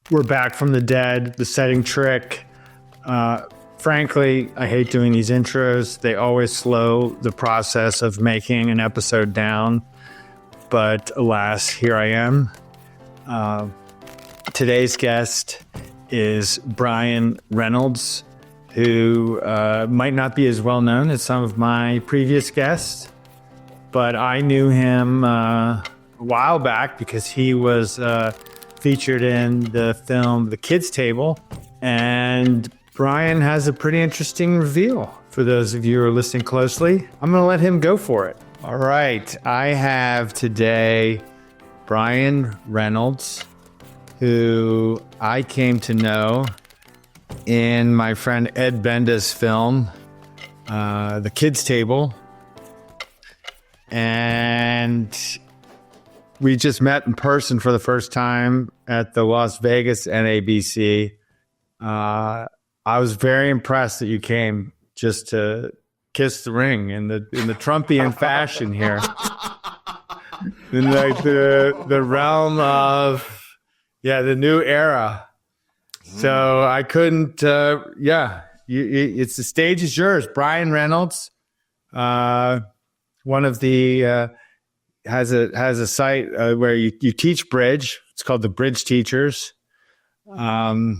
We're back from the dead, the setting trick. Frankly, I hate doing these intros. They always slow the process of making an episode down. But alas, here I am. Today's guest is Brian Reynolds, who might not be as well known as some of my previous guests, but I knew him a while back because he was featured in the film The Kids Table, and Brian has a pretty interesting reveal for those of you who are listening closely. I'm going to let him go for it. All right, I have today Brian Reynolds, who I came to know in my friend Ed Benda's film, The Kids Table. And we just met in person for the first time at the Las Vegas NABC. I was very impressed that you came just to kiss the ring in the Trumpian fashion here. In like the realm of the new era. So I couldn't it's the stage is yours. Brian Reynolds, one of the has a site where you teach bridge. It's called the Bridge Teachers. Good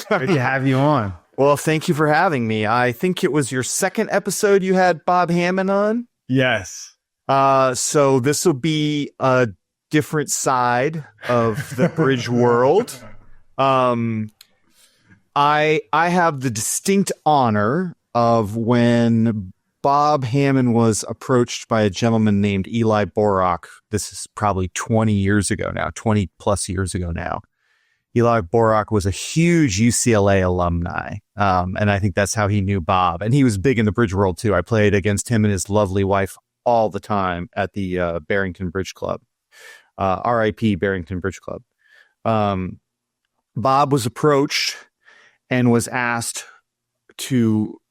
to have you on. Well, thank you for having me. I think it was your second episode you had Bob Hammond on. Yes. So this will be a different side of the bridge world. I have the distinct honor of when Bob Hammond was approached by a gentleman named Eli Borak. This is probably 20 years ago now, 20 plus years ago now. Eli Borak was a huge UCLA alumni, and I think that's how he knew Bob. And he was big in the bridge world, too. I played against him and his lovely wife all the time at the Barrington Bridge Club, RIP Barrington Bridge Club. Bob was approached and was asked to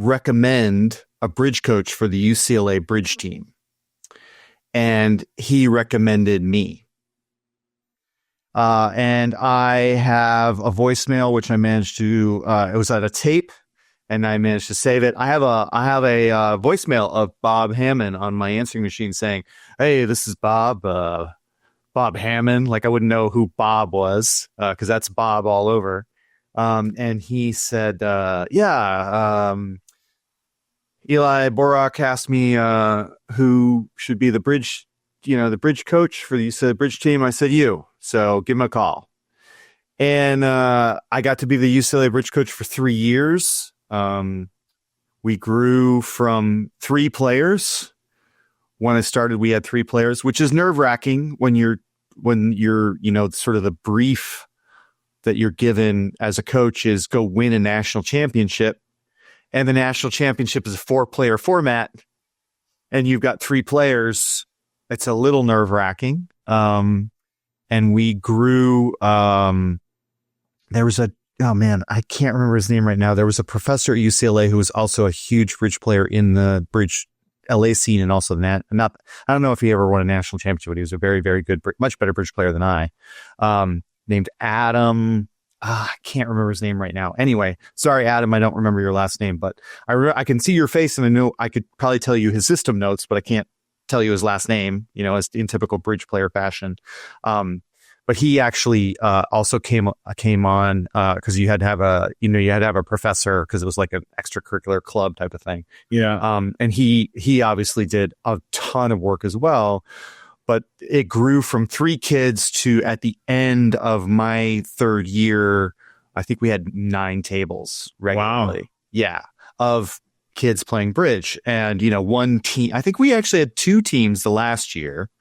recommend a bridge coach for the UCLA bridge team. And he recommended me. And I have a voicemail, which I managed to, it was at a tape and I managed to save it. I have a voicemail of Bob Hammond on my answering machine saying, "Hey, this is Bob Hammond." Like I wouldn't know who Bob was, cause that's Bob all over. And he said, Eli Borak asked me, who should be the bridge coach for the bridge team. I said, you. So give him a call. And I got to be the UCLA bridge coach for 3 years. We grew from 3 players. When I started, we had 3 players, which is nerve-wracking when you're sort of the brief that you're given as a coach is go win a national championship. And the national championship is a 4-player format. And you've got 3 players. It's a little nerve-wracking. And we grew, there was I can't remember his name right now. There was a professor at UCLA who was also a huge bridge player in the bridge LA scene. And also I don't know if he ever won a national championship, but he was a very, very good, much better bridge player than I, named Adam. I can't remember his name right now. Anyway, sorry, Adam, I don't remember your last name, but I can see your face and I know I could probably tell you his system notes, but I can't tell you his last name, as in typical bridge player fashion. But he actually also came on because you had to have a professor because it was like an extracurricular club type of thing. Yeah. And he obviously did a ton of work as well. But it grew from 3 kids to at the end of my 3rd year, I think we had 9 tables regularly. Wow. Yeah. Of kids playing bridge. And, one team, I think we actually had 2 teams the last year,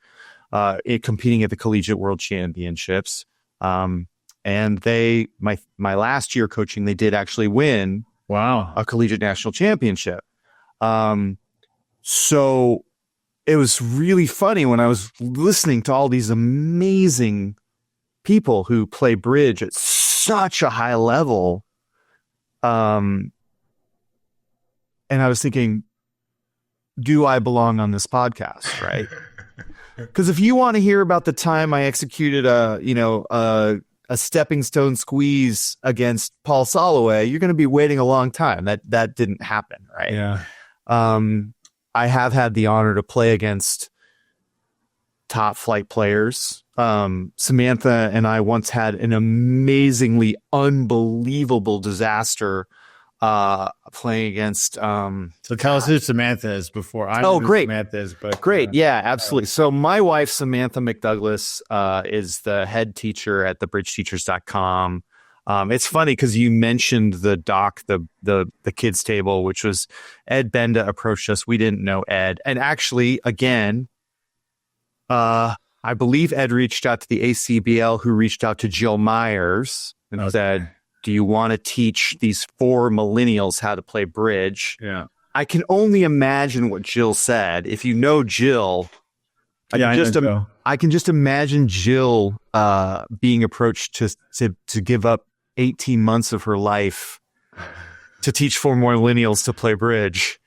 competing at the Collegiate World Championships. And my last year coaching, they did actually win a collegiate national championship. So it was really funny when I was listening to all these amazing people who play bridge at such a high level. And I was thinking, do I belong on this podcast? Right. Because if you want to hear about the time I executed a stepping stone squeeze against Paul Soloway, you're going to be waiting a long time. That didn't happen, right? Yeah. I have had the honor to play against top flight players. Samantha and I once had an amazingly unbelievable disaster playing against So tell us who Samantha is before I know Oh, who great. Samantha is, but great. Yeah, absolutely. So my wife, Samantha McDouglas, is the head teacher at thebridgeteachers.com. It's funny because you mentioned the doc, the kids table, which was Ed Benda approached us. We didn't know Ed. And actually, again, I believe Ed reached out to the ACBL, who reached out to Jill Myers and said, do you want to teach these 4 millennials how to play bridge? Yeah. I can only imagine what Jill said. If you know Jill, I can just imagine Jill being approached to give up 18 months of her life to teach 4 millennials to play bridge.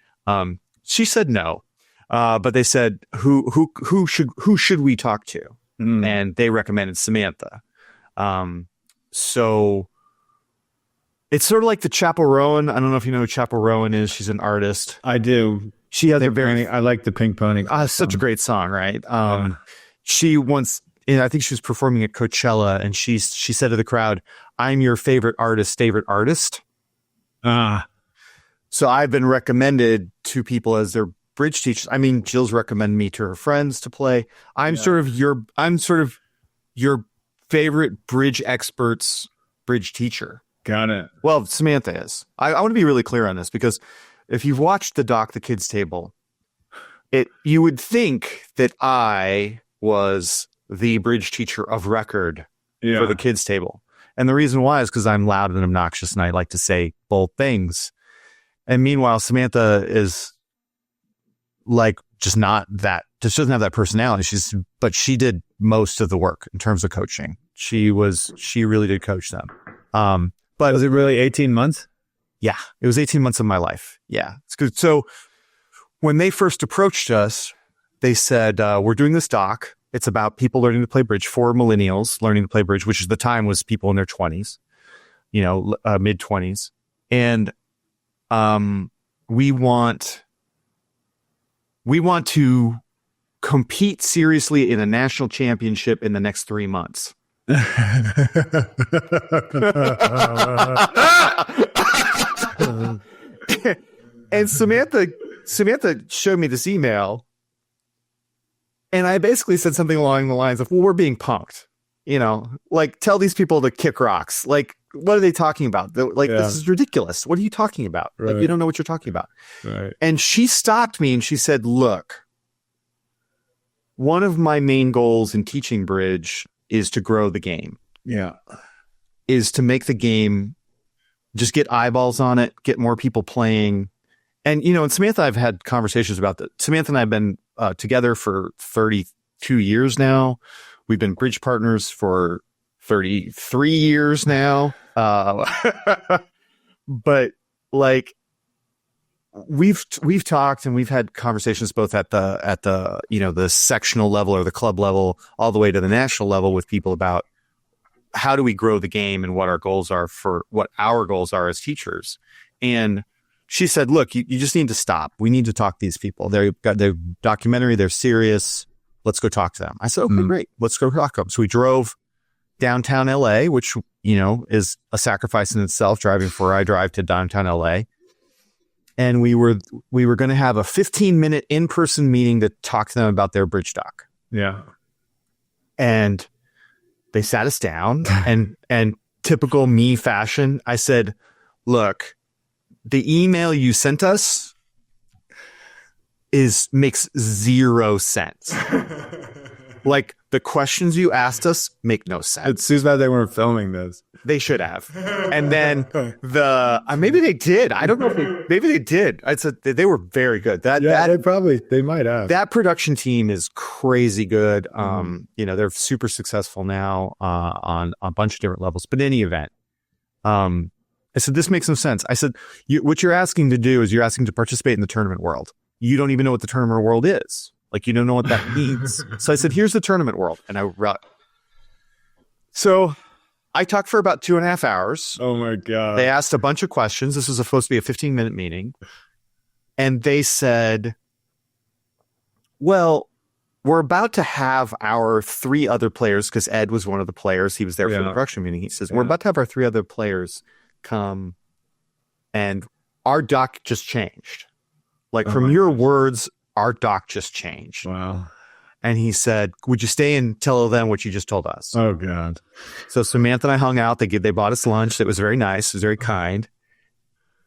She said no. But they said, who should we talk to? And they recommended Samantha. So it's sort of like the Chapel Rowan. I don't know if you know who Chapel Rowan is. She's an artist. I do. She has I like the Pink Pony. such a great song, right? She once, I think she was performing at Coachella, and she said to the crowd, "I'm your favorite artist." So I've been recommended to people as their bridge teachers. I mean, Jill's recommended me to her friends to play. I'm sort of your favorite bridge expert's bridge teacher. Got it. Well, Samantha is. I want to be really clear on this, because if you've watched the doc, The Kids Table, you would think that I was the bridge teacher of record for The Kids Table. And the reason why is because I'm loud and obnoxious and I like to say bold things. And meanwhile, Samantha is like just not that, just doesn't have that personality. But she did most of the work in terms of coaching. She really did coach them. But was it really 18 months? Yeah, it was 18 months of my life. Yeah, it's good. So when they first approached us, they said, we're doing this doc. It's about people learning to play bridge, 4 millennials learning to play bridge, which at the time was people in their 20s, mid 20s. And we want to compete seriously in a national championship in the next 3 months. And Samantha showed me this email, and I basically said something along the lines of, well, we're being punked, like, tell these people to kick rocks. Like, what are they talking about? This is ridiculous. What are you talking about? Right. Like, you don't know what you're talking about. Right. And she stopped me and she said, look, one of my main goals in teaching bridge is to grow the game. Yeah. Is to make the game, just get eyeballs on it, get more people playing. And, and Samantha, I've had conversations about that. Samantha and I have been together for 32 years now. We've been bridge partners for 33 years now. But like, we've talked and we've had conversations both at the the sectional level or the club level all the way to the national level with people about how do we grow the game and what our goals are as teachers. And she said, look, you just need to stop. We need to talk to these people. They've got their documentary. They're serious. Let's go talk to them. I said, okay, great. Let's go talk to them. So we drove downtown LA, which, is a sacrifice in itself, driving before I drive to downtown LA. And we were going to have a 15-minute in-person meeting to talk to them about their bridge doc. Yeah. And they sat us down and typical me fashion, I said, look, the email you sent us makes zero sense. Like, the questions you asked us make no sense. It's too bad they weren't filming this. They should have. And then maybe they did. I don't know if maybe they did. I said they were very good. They might have. That production team is crazy good. They're super successful now on a bunch of different levels. But in any event, I said, this makes no sense. I said, what you're asking to do is you're asking to participate in the tournament world. You don't even know what the tournament world is. Like, you don't know what that means. So I said, here's the tournament world. And so I talked for about 2.5 hours. Oh my God. They asked a bunch of questions. This was supposed to be a 15-minute meeting. And they said, well, we're about to have our 3 other players, because Ed was one of the players. He was there for the production meeting. He says, we're about to have our 3 other players come, and our doc just changed. Like, from your words, our doc just changed. Wow. And he said, would you stay and tell them what you just told us? Oh God. So Samantha and I hung out. They bought us lunch. It was very nice. It was very kind.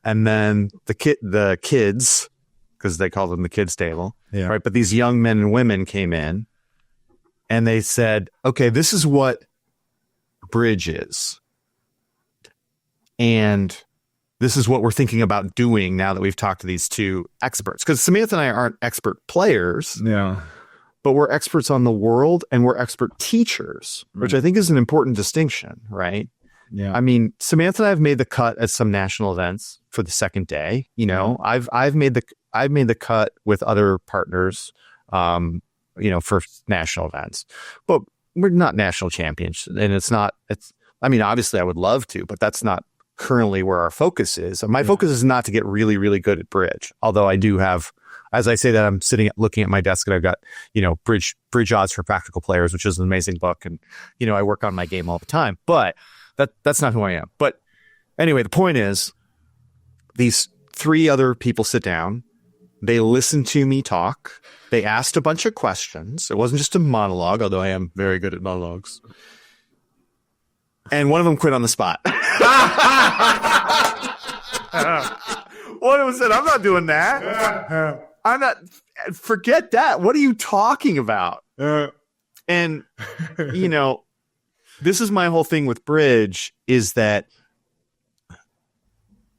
And then the kids, because they called them the kids table, right? But these young men and women came in, and they said, okay, this is what bridge is. And this is what we're thinking about doing now that we've talked to these 2 experts. Because Samantha and I aren't expert players. Yeah. But we're experts on the world, and we're expert teachers, which I think is an important distinction, right? Yeah. I mean, Samantha and I have made the cut at some national events for the second day. You know, I've made the cut with other partners, for national events, but we're not national champions, and I mean, obviously I would love to, but that's not currently where our focus is. My focus is not to get really, really good at bridge. Although I do have, as I say that, I'm looking at my desk, and I've got, Bridge Odds for Practical Players, which is an amazing book. And, I work on my game all the time, but that's not who I am. But anyway, the point is, these 3 other people sit down, they listen to me talk. They asked a bunch of questions. It wasn't just a monologue, although I am very good at monologues. And one of them quit on the spot. One of them said, I'm not doing that. I'm not. Forget that. What are you talking about? And, this is my whole thing with bridge, is that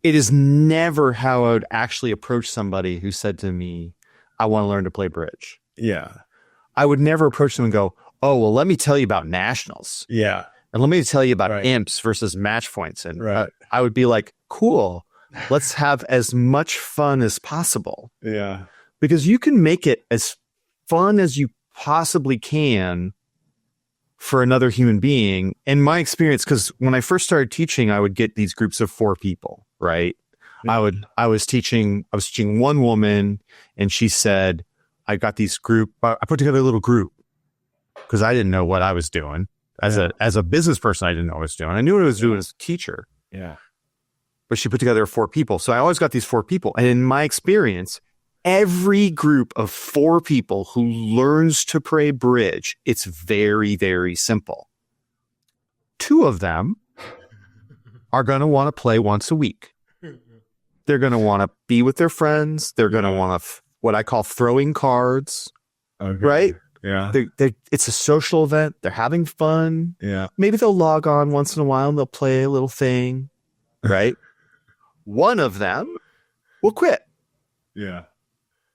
it is never how I would actually approach somebody who said to me, I want to learn to play bridge. Yeah. I would never approach them and go, oh, well, let me tell you about nationals. Yeah. And let me tell you about imps versus match points. And I would be like, cool, let's have as much fun as possible. Yeah. Because you can make it as fun as you possibly can for another human being. In my experience, because when I first started teaching, I would get these groups of 4 people, right? I was teaching one woman, and she said, I got these I put together a little group because I didn't know what I was doing. As a business person, I didn't know what I was doing. I knew what I was doing as a teacher. Yeah. But she put together 4 people. So I always got these 4 people. And in my experience, every group of 4 people who learns to play bridge, it's very, very simple. 2 of them are going to want to play once a week. They're going to want to be with their friends. They're going to want to, what I call throwing cards, right? Yeah. It's a social event. They're having fun. Yeah. Maybe they'll log on once in a while and they'll play a little thing, right? One of them will quit. Yeah.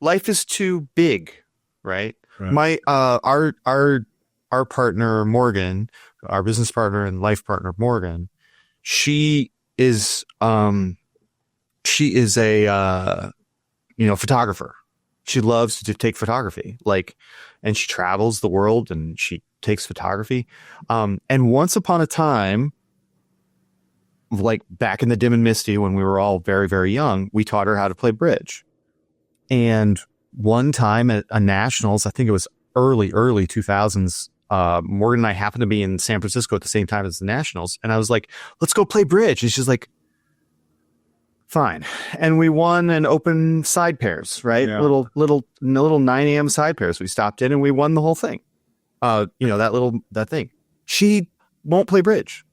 Life is too big, right? My our partner Morgan, our business partner and life partner Morgan, she is a photographer. She loves to take photography, and she travels the world and she takes photography. And once upon a time, like back in the dim and misty when we were all very, very young, we taught her how to play bridge. And one time at a nationals, I think it was early 2000s, Morgan and I happened to be in San Francisco at the same time as the nationals. And I was like, let's go play bridge. And she's like, fine. And we won an open side pairs, right? Yeah. Little 9 a.m. side pairs. We stopped in and we won the whole thing. That thing. She won't play bridge.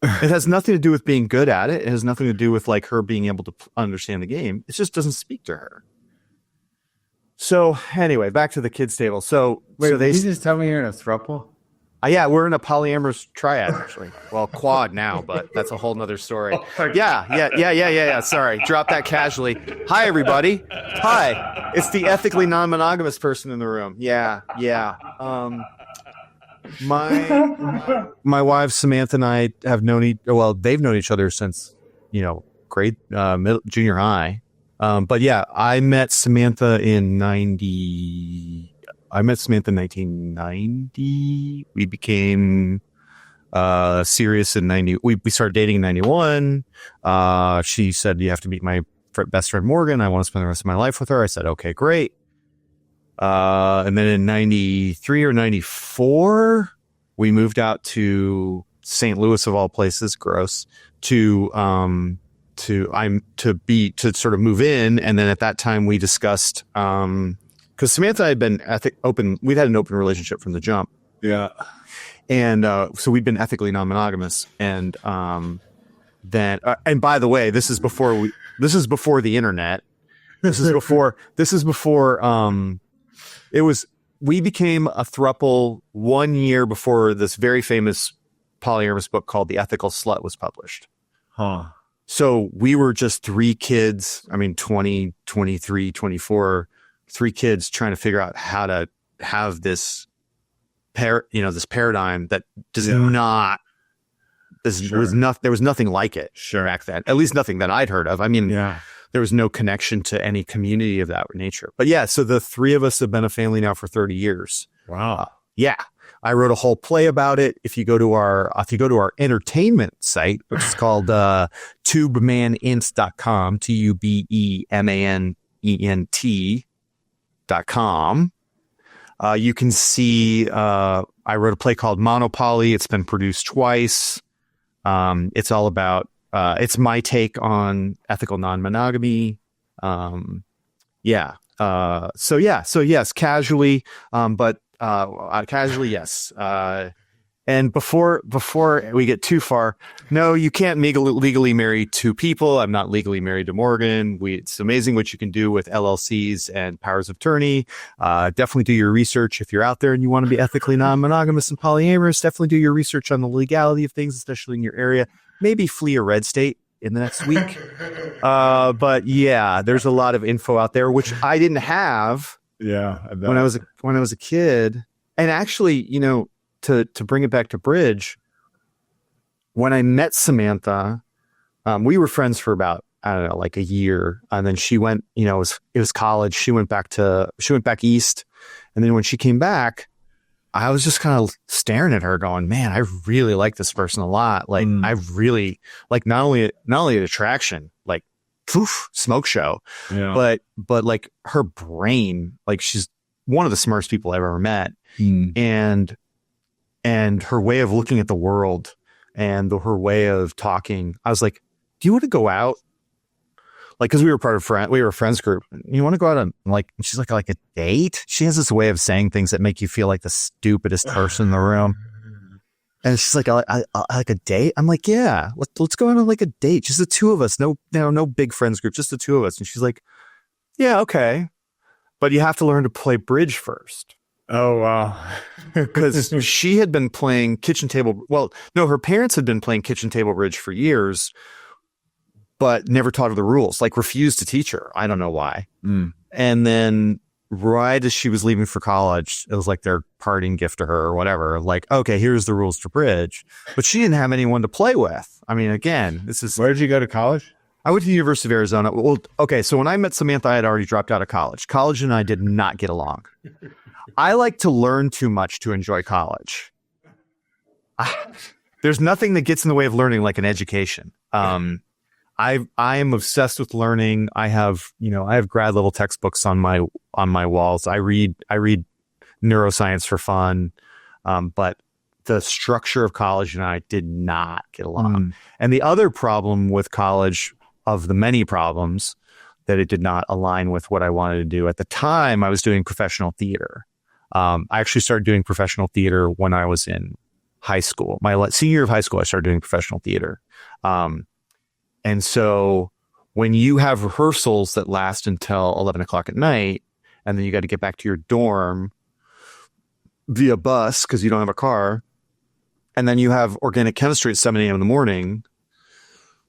It has nothing to do with being good at it. It has nothing to do with her being able to understand the game. It just doesn't speak to her. So anyway, back to the kids table. So Wait, they did you just tell me you're in a throuple? yeah, we're in a polyamorous triad actually. Well, quad now, but that's a whole nother story. Yeah. Sorry, drop that casually. Hi, everybody. Hi, it's the ethically non-monogamous person in the room. Yeah. My wife Samantha and I have they've known each other since grade junior high. But yeah, I met Samantha in 90. I met Samantha in 1990. We became serious in 90. We started dating in 91. She said, you have to meet my best friend Morgan. I want to spend the rest of my life with her. I said, okay, great. And then in 93 or 94, we moved out to St. Louis of all places, gross, to sort of move in. And then at that time we discussed, cause Samantha and I had been we'd had an open relationship from the jump. Yeah. And, so we'd been ethically non-monogamous. And, then, and by the way, this is before the internet. We became a throuple 1 year before this very famous polyamorous book called The Ethical Slut was published. Huh. So we were just three kids. I mean, 20, 23, 24, three kids trying to figure out how to have this this paradigm that does not, there was nothing like it back then, at least nothing that I'd heard of. I mean, there was no connection to any community of that nature. But yeah, so the three of us have been a family now for 30 years. Wow. Yeah. I wrote a whole play about it. If you go to our entertainment site, which is called tubemaninst.com, TUBEMANENT.com, you can see I wrote a play called Monopoly. It's been produced twice. It's all about it's my take on ethical non-monogamy. So yes, casually, but casually, yes. And before we get too far, no, you can't legally marry two people. I'm not legally married to Morgan. It's amazing what you can do with LLCs and powers of attorney. Definitely do your research if you're out there and you want to be ethically non-monogamous and polyamorous. Definitely do your research on the legality of things, especially in your area. Maybe flee a red state in the next week. But yeah, there's a lot of info out there, which I didn't have. Yeah. When I was a kid. And actually, to bring it back to Bridge, when I met Samantha, we were friends for about, I don't know, like a year. And then she went, it was college. She went back east. And then when she came back, I was just kind of staring at her going, man, I really like this person a lot. Like, I really like not only an attraction, like smoke show, but like her brain, like she's one of the smartest people I've ever met. And her way of looking at the world and her way of talking, I was like, do you want to go out? Like, cause we were a friends group. You want to go out and and she's like a date? She has this way of saying things that make you feel like the stupidest person in the room. And she's like, I like a date. I'm like, yeah, let's go out on like a date. Just the two of us. No big friends group, just the two of us. And she's like, yeah, okay. But you have to learn to play bridge first. Oh, wow. Because she had been playing kitchen table. Well, no, her parents had been playing kitchen table bridge for years, but never taught her the rules, like refused to teach her. I don't know why. And then right as she was leaving for college, it was like their parting gift to her or whatever. Like, okay, here's the rules for bridge. But she didn't have anyone to play with. I mean, again, this is... Where did you go to college? I went to the University of Arizona. Well, okay, so when I met Samantha, I had already dropped out of college. College and I did not get along. I like to learn too much to enjoy college. There's nothing that gets in the way of learning like an education. I am obsessed with learning. I have grad level textbooks on my walls. I read neuroscience for fun. But the structure of college and I did not get along. And the other problem with college, of the many problems, that it did not align with what I wanted to do. At the time, I was doing professional theater. I actually started doing professional theater when I was in high school. My senior year of high school, I started doing professional theater. And so when you have rehearsals that last until 11 o'clock at night, and then you got to get back to your dorm via bus because you don't have a car, and then you have organic chemistry at 7 a.m. in the morning,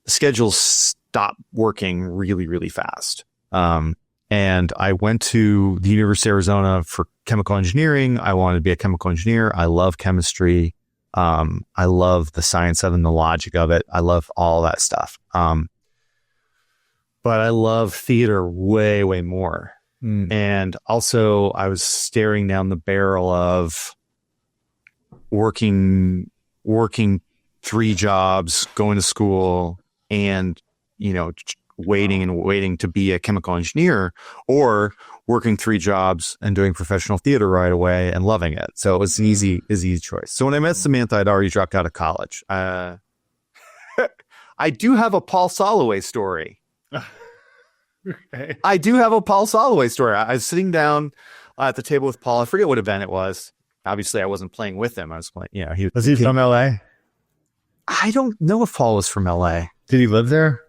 the schedules stop working really, really fast. And I went to the University of Arizona for chemical engineering. I wanted to be a chemical engineer. I love chemistry. I love the science of it and the logic of it. I love all that stuff. But I love theater way, way more. And also I was staring down the barrel of working 3 jobs, going to school, and, waiting to be a chemical engineer, or working 3 jobs and doing professional theater right away and loving it. So it was an easy choice. So when I met Samantha, I'd already dropped out of college. I do have a Paul Soloway story. Okay. I do have a Paul Soloway story. I was sitting down at the table with Paul. I forget what event it was. Obviously, I wasn't playing with him. I was playing, Was he from LA? I don't know if Paul was from LA. Did he live there?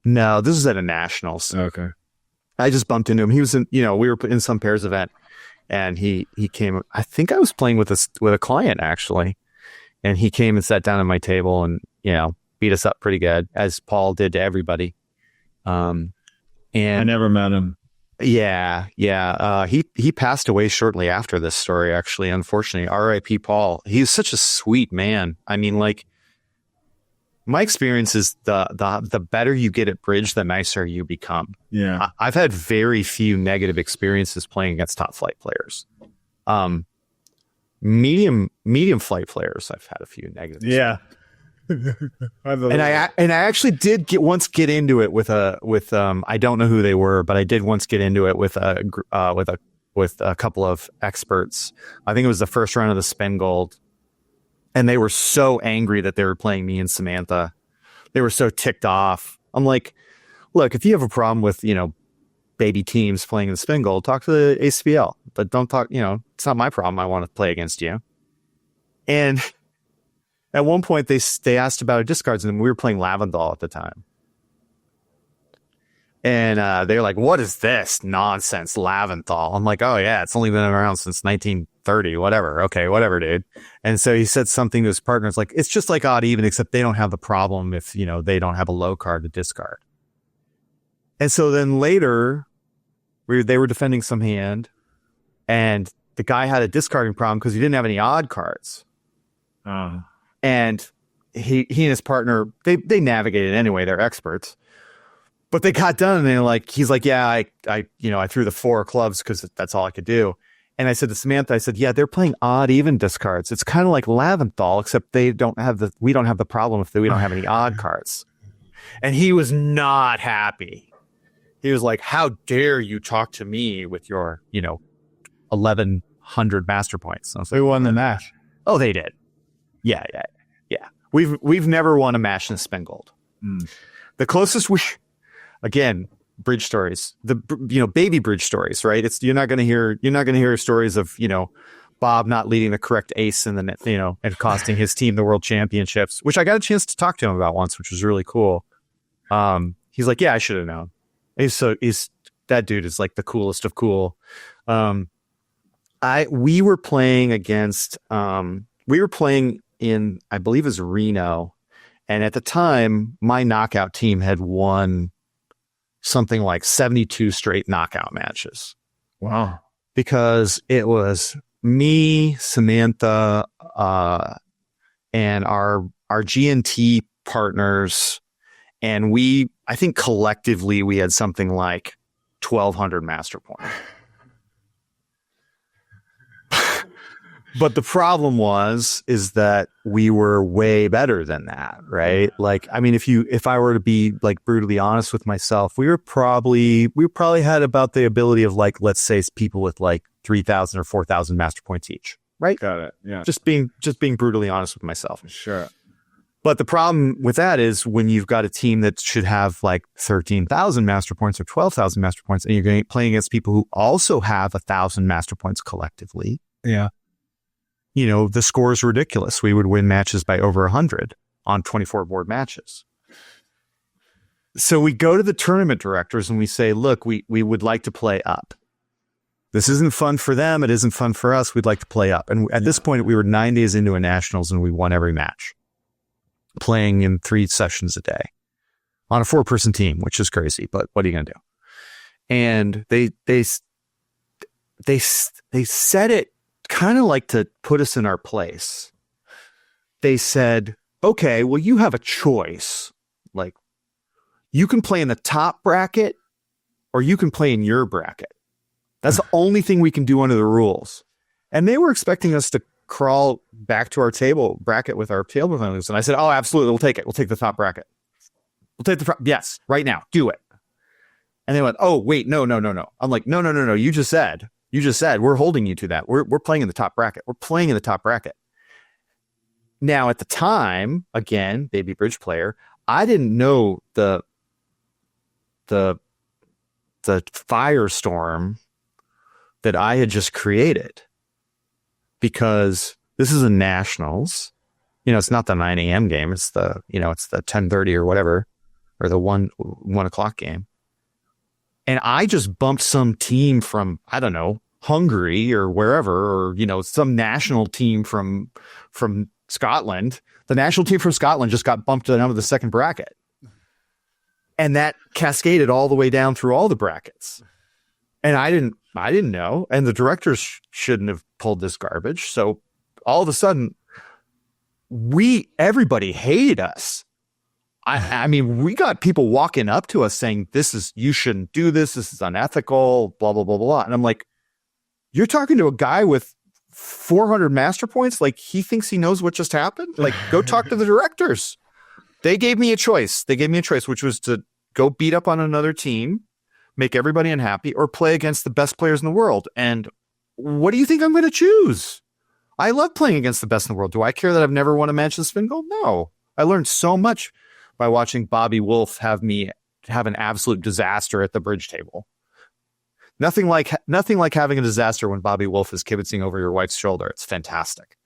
No, this was at a Nationals. Okay. I just bumped into him. He was in, we were in some pairs event, and he came. I think I was playing with a client actually, and he came and sat down at my table and beat us up pretty good, as Paul did to everybody. And I never met him. Yeah. He passed away shortly after this story, actually, unfortunately. R.I.P. Paul. He was such a sweet man. I mean, like, my experience is the better you get at bridge, the nicer you become. Yeah. I've had very few negative experiences playing against top flight players. Medium flight players, I've had a few negative. Yeah. And I actually did get into it with I don't know who they were, but I did once get into it with a couple of experts. I think it was the first round of the Spin Gold, and they were so angry that they were playing me and Samantha. They were so ticked off. I'm like, look, if you have a problem with baby teams playing the Spin Gold, talk to the ACBL, but don't talk. It's not my problem. I want to play against you. And at one point, they asked about discards, and we were playing Lavendal at the time. And they're like, what is this nonsense, Lavendal? I'm like, oh, yeah, it's only been around since 1930, whatever. Okay, whatever, dude. And so he said something to his partners like, it's just like odd even, except they don't have the problem if, they don't have a low card to discard. And so then later, they were defending some hand, and the guy had a discarding problem because he didn't have any odd cards. And he and his partner, they navigated anyway. They're experts, but they got done and he's like, yeah, I threw the 4 clubs because that's all I could do. And I said to Samantha, I said, yeah, they're playing odd even discards. It's kind of like Lavendal, except we don't have the problem if we don't have any odd cards. And he was not happy. He was like, how dare you talk to me with your, 1,100 master points. So who won the match? Oh, they did. Yeah. We've never won a match in Spin Gold. The closest again, bridge stories, baby bridge stories, right? You're not going to hear stories of, Bob not leading the correct ace in the net, and costing his team the world championships, which I got a chance to talk to him about once, which was really cool. He's like, yeah, I should have known. That dude is like the coolest of cool. We were playing in, I believe it was Reno. And at the time, my knockout team had won something like 72 straight knockout matches. Wow. Because it was me, Samantha, and our GNT partners. And I think collectively we had something like 1,200 master points. But the problem is that we were way better than that, right? Like, I mean, if I were to be like brutally honest with myself, we probably had about the ability of like, let's say people with like 3,000 or 4,000 master points each, right? Got it. Yeah. Just being brutally honest with myself. Sure. But the problem with that is when you've got a team that should have like 13,000 master points or 12,000 master points, and you're playing against people who also have 1,000 master points collectively. Yeah. The score is ridiculous. We would win matches by over 100 on 24 board matches. So we go to the tournament directors and we say, look, we would like to play up. This isn't fun for them. It isn't fun for us. We'd like to play up. And at this point, we were 9 days into a nationals and we won every match, playing in 3 sessions a day on a 4-person team, which is crazy, but what are you going to do? And they said it kind of like to put us in our place. They said, okay, well, you have a choice. Like, you can play in the top bracket or you can play in your bracket. That's the only thing we can do under the rules. And they were expecting us to crawl back to our table bracket with our table penalties. And I said, oh, absolutely. We'll take it. We'll take the top bracket. We'll take yes, right now. Do it. And they went, oh, wait, no. I'm like, no. You just said we're holding you to that. We're playing in the top bracket. We're playing in the top bracket. Now, at the time, again, baby bridge player, I didn't know the firestorm that I had just created, because this is a nationals. It's not the 9 a.m. game. It's the 10:30 or whatever, or the 1 o'clock game. And I just bumped some team from, I don't know, Hungary or wherever, or, some national team from Scotland. The national team from Scotland just got bumped down to the second bracket. And that cascaded all the way down through all the brackets. And I didn't know. And the directors shouldn't have pulled this garbage. So all of a sudden, everybody hated us. I mean, we got people walking up to us saying, you shouldn't do this. This is unethical, blah, blah, blah, blah. And I'm like, you're talking to a guy with 400 master points? Like, he thinks he knows what just happened? Like, go talk to the directors. They gave me a choice. Which was to go beat up on another team, make everybody unhappy, or play against the best players in the world. And what do you think I'm going to choose? I love playing against the best in the world. Do I care that I've never won a match in spin goal? No. I learned so much by watching Bobby Wolf have an absolute disaster at the bridge table. Nothing like having a disaster when Bobby Wolf is kibitzing over your wife's shoulder. It's fantastic.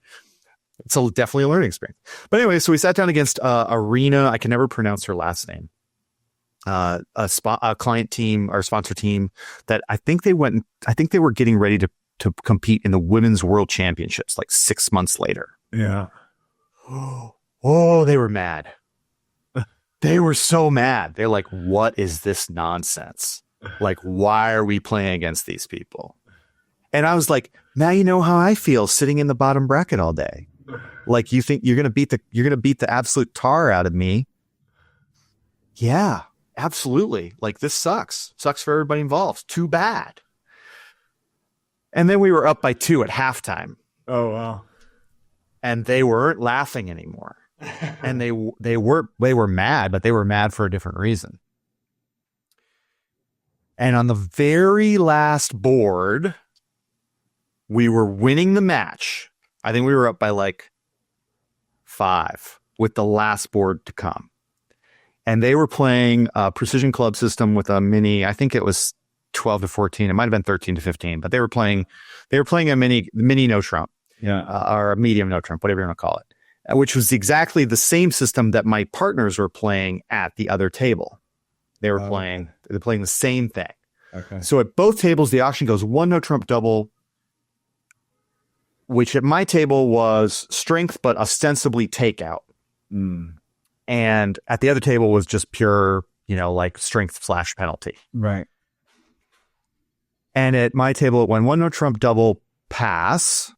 It's definitely a learning experience. But anyway, so we sat down against Arena. I can never pronounce her last name. A client team or sponsor team that I think they were getting ready to compete in the Women's World Championships like 6 months later. Yeah. Oh, they were mad. They were so mad. They're like, what is this nonsense? Like, why are we playing against these people? And I was like, now you know how I feel sitting in the bottom bracket all day. Like, you think you're going to beat the absolute tar out of me. Yeah, absolutely. Like, this sucks for everybody involved. Too bad. And then we were up by 2 at halftime. Oh, wow. And they weren't laughing anymore. And they were mad, but they were mad for a different reason. And on the very last board, we were winning the match. I think we were up by like 5 with the last board to come. And they were playing a precision club system with a mini, I think it was 12 to 14. It might have been 13 to 15, but they were playing a mini no trump. Yeah. Or a medium no trump, whatever you want to call it, which was exactly the same system that my partners were playing at the other table. They're playing the same thing. Okay. So at both tables, the auction goes 1 no trump double, which at my table was strength, but ostensibly takeout. Mm. And at the other table was just pure, like strength / penalty. Right. And at my table, it went 1 no trump double pass.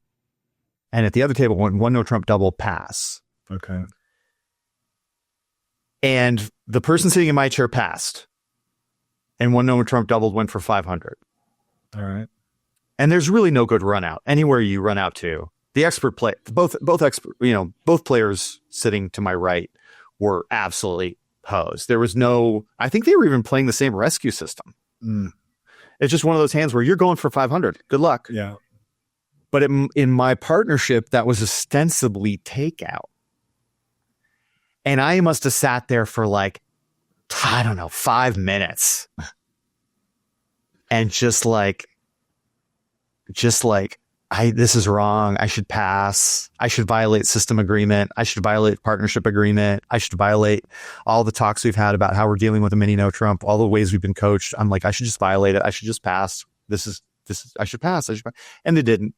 And at the other table, it went 1 no trump double pass. Okay. And the person sitting in my chair passed. And 1 no trump double went for 500. All right. And there's really no good run out. Anywhere you run out to, the expert play, both players sitting to my right were absolutely hosed. There was I think they were even playing the same rescue system. Mm. It's just one of those hands where you're going for 500. Good luck. Yeah. But in my partnership, that was ostensibly takeout. And I must have sat there for like, I don't know, 5 minutes. And just like, this is wrong. I should pass. I should violate system agreement. I should violate partnership agreement. I should violate all the talks we've had about how we're dealing with a mini no trump, all the ways we've been coached. I'm like, I should just violate it. I should just pass. I should pass. And they didn't.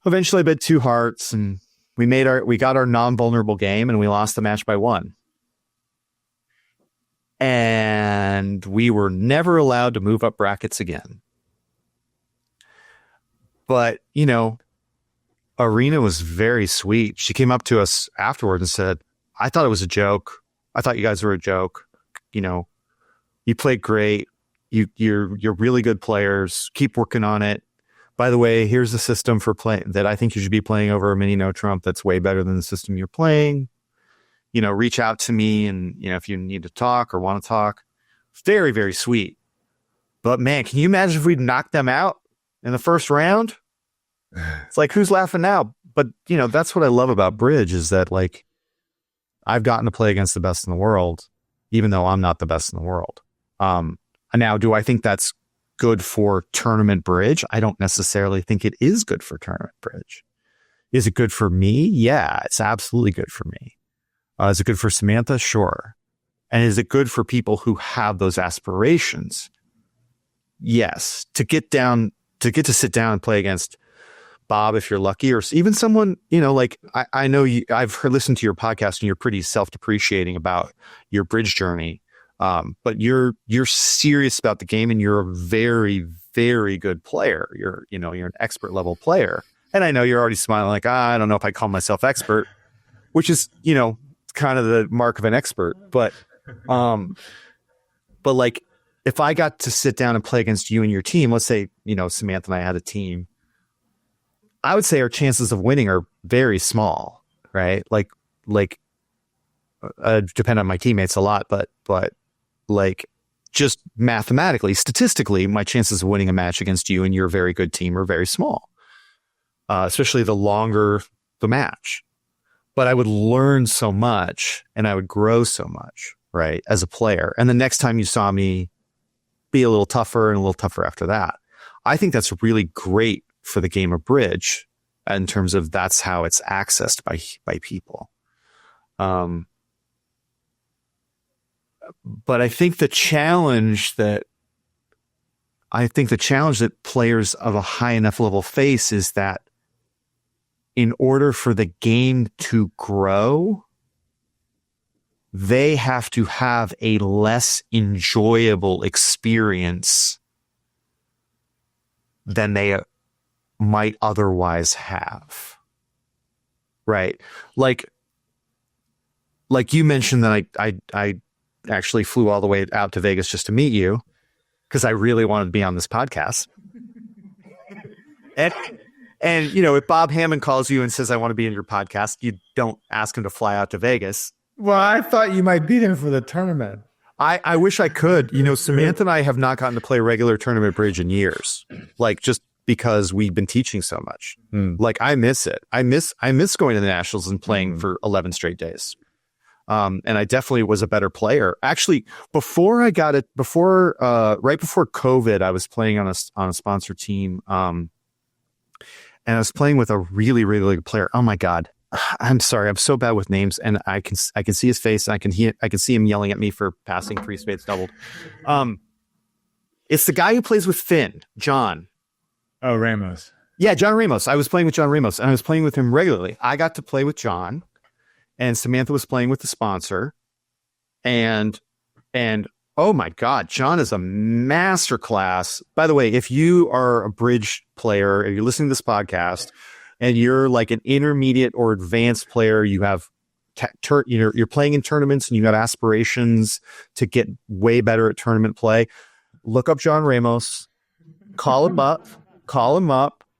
Eventually I bet 2 hearts and we got our non-vulnerable game and we lost the match by 1. And we were never allowed to move up brackets again. But, Arena was very sweet. She came up to us afterwards and said, I thought it was a joke. I thought you guys were a joke. You played great. you're really good players. Keep working on it. By the way, here's a system for play that I think you should be playing over a mini no trump that's way better than the system you're playing. Reach out to me, and if you need to talk or want to talk. Very, very sweet. But man, can you imagine if we'd knocked them out in the first round? It's like, who's laughing now? But that's what I love about bridge, is that like I've gotten to play against the best in the world, even though I'm not the best in the world. Now, do I think that's good for tournament bridge? I don't necessarily think it is good for tournament bridge. Is it good for me? Yeah, it's absolutely good for me. Is it good for Samantha? Sure. And is it good for people who have those aspirations? Yes. To get to sit down and play against Bob, if you're lucky, or even someone, like I know I've listened to your podcast and you're pretty self-depreciating about your bridge journey. But you're serious about the game, and you're a very, very good player. You're an expert level player. And I know you're already smiling like, I don't know if I call myself expert, which is, kind of the mark of an expert. But like, if I got to sit down and play against you and your team, let's say, Samantha and I had a team, I would say our chances of winning are very small, right? Like, depend on my teammates a lot, but like, just mathematically, statistically, my chances of winning a match against you and your very good team are very small, especially the longer the match. But I would learn so much, and I would grow so much, right, as a player. And the next time you saw me, be a little tougher and a little tougher after that. I think that's really great for the game of bridge in terms of that's how it's accessed by people. But I think the challenge that players of a high enough level face is that in order for the game to grow, they have to have a less enjoyable experience than they might otherwise have. Right? Like you mentioned that I actually flew all the way out to Vegas just to meet you because I really wanted to be on this podcast. And if Bob Hammond calls you and says, I want to be in your podcast, you don't ask him to fly out to Vegas. Well, I thought you might beat him for the tournament. I wish I could. Samantha and I have not gotten to play regular tournament bridge in years, like just because we've been teaching so much. Like, I miss it. I miss going to the Nationals and playing for 11 straight days. And I definitely was a better player. Actually, right before COVID, I was playing on a sponsor team. And I was playing with a really, really good player. Oh my God. I'm sorry. I'm so bad with names, and I can see his face, and I can see him yelling at me for passing 3 spades doubled. It's the guy who plays with Finn, John. Oh, Ramos. Yeah, John Ramos. I was playing with John Ramos, and I was playing with him regularly. I got to play with John, and Samantha was playing with the sponsor, and oh my God, John is a masterclass. By the way, if you are a bridge player, if you're listening to this podcast and you're like an intermediate or advanced player, you have, you're playing in tournaments and you have aspirations to get way better at tournament play, look up John Ramos, call him up,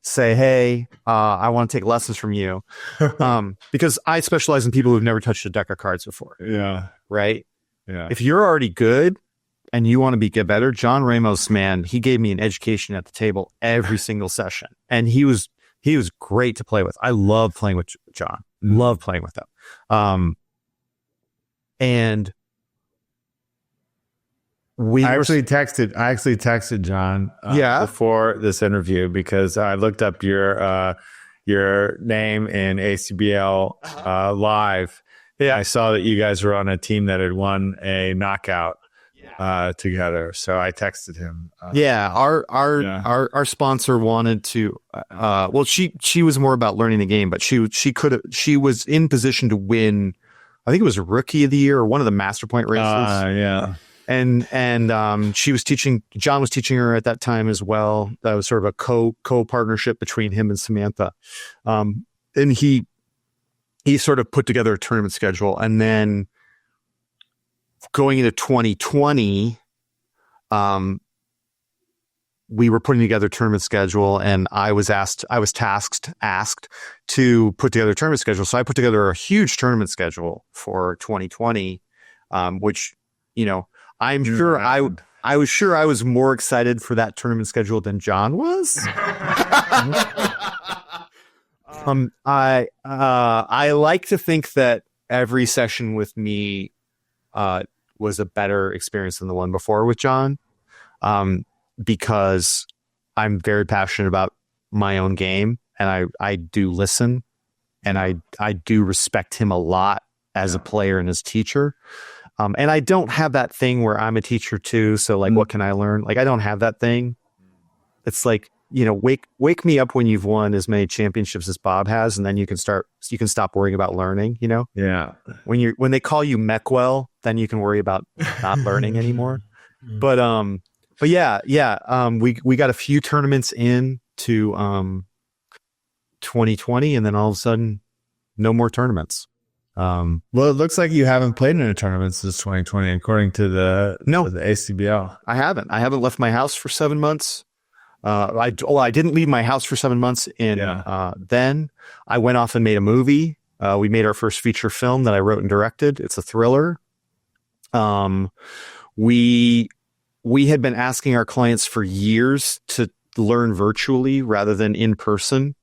say, hey, I want to take lessons from you. Because I specialize in people who've never touched a deck of cards before. Yeah. Right. Yeah. If you're already good and you want to get better, John Ramos, man, he gave me an education at the table every single session. And he was great to play with. I love playing with John. Love playing with him. And I actually texted John before this interview because I looked up your name in ACBL live. Yeah, I saw that you guys were on a team that had won a knockout together. So I texted him. Our sponsor wanted to. Well, she was more about learning the game, but she was in position to win. I think it was Rookie of the Year or one of the Master Point races. Yeah. And she was teaching. John was teaching her at that time as well. That was sort of a co partnership between him and Samantha. And he sort of put together a tournament schedule, and then going into 2020, we were putting together a tournament schedule, and I was tasked to put together a tournament schedule. So I put together a huge tournament schedule for 2020, which, you know, I'm sure I was sure I was more excited for that tournament schedule than John was. I like to think that every session with me was a better experience than the one before with John, because I'm very passionate about my own game, and I do listen, and I do respect him a lot as a player and as teacher. And I don't have that thing where I'm a teacher too. So like, what can I learn? Like, I don't have that thing. It's like, you know, wake me up when you've won as many championships as Bob has, and then you can stop worrying about learning, you know? Yeah. When they call you Meckwell, then you can worry about not learning anymore. But yeah. We got a few tournaments in to 2020, and then all of a sudden, no more tournaments. Well, it looks like you haven't played in a tournament since 2020, according to the ACBL. I haven't left my house for 7 months. I didn't leave my house for 7 months. Then I went off and made a movie. We made our first feature film that I wrote and directed. It's a thriller. We had been asking our clients for years to learn virtually rather than in person,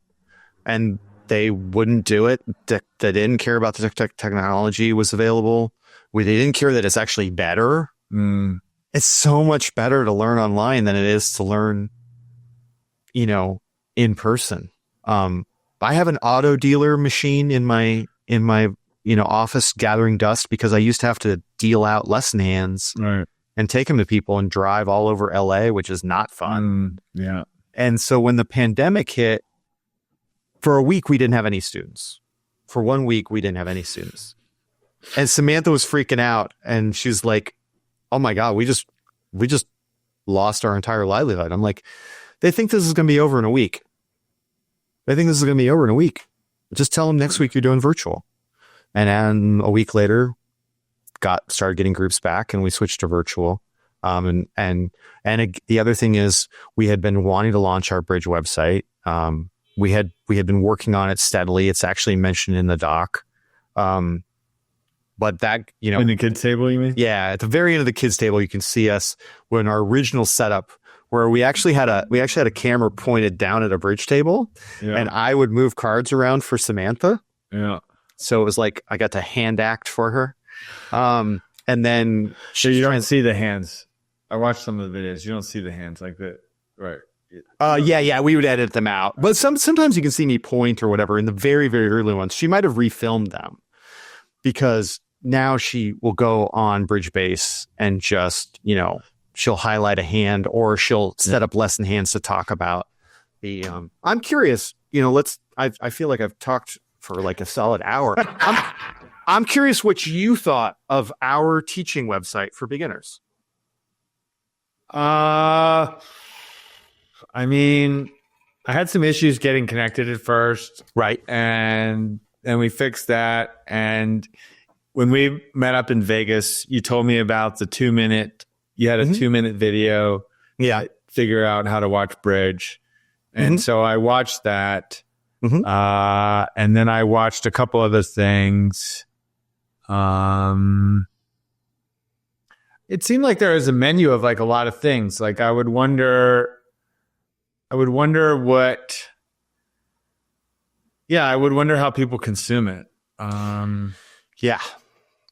and they wouldn't do it. They didn't care about the technology was available. They didn't care that it's actually better. It's so much better to learn online than it is to learn, you know, in person. I have an auto dealer machine in my office gathering dust, because I used to have to deal out lesson hands and take them to people and drive all over LA, which is not fun. Yeah. And so when the pandemic hit, for a week, we didn't have any students. For 1 week, we didn't have any students. And Samantha was freaking out, and she's like, oh my God, we just lost our entire livelihood. I'm like, they think this is going to be over in a week. Just tell them next week you're doing virtual. And then a week later, started getting groups back, and we switched to virtual. And the other thing is, we had been wanting to launch our Bridge website. We had been working on it steadily. It's actually mentioned in the doc. But that, you know, in the kids table, you mean? Yeah. At the very end of the kids table, you can see us when our original setup, where we actually had a camera pointed down at a bridge table, and I would move cards around for Samantha. Yeah. So it was like, I got to hand act for her. And then you don't see the hands. I watched some of the videos. You don't see the hands like that. Right. Yeah, we would edit them out. But sometimes you can see me point or whatever. In the very, very early ones, she might have refilmed them, because now she will go on Bridge Base and just, you know, she'll highlight a hand, or she'll set up lesson hands to talk about the. I'm curious, you know. I feel like I've talked for like a solid hour. I'm curious what you thought of our teaching website for beginners. I mean, I had some issues getting connected at first. Right. And we fixed that. And when we met up in Vegas, you told me about the 2-minute, you had a 2-minute video. Yeah. Figure out how to watch Bridge. And so I watched that. And then I watched a couple other things. It seemed like there was a menu of like a lot of things. Like I would wonder how people consume it. Yeah.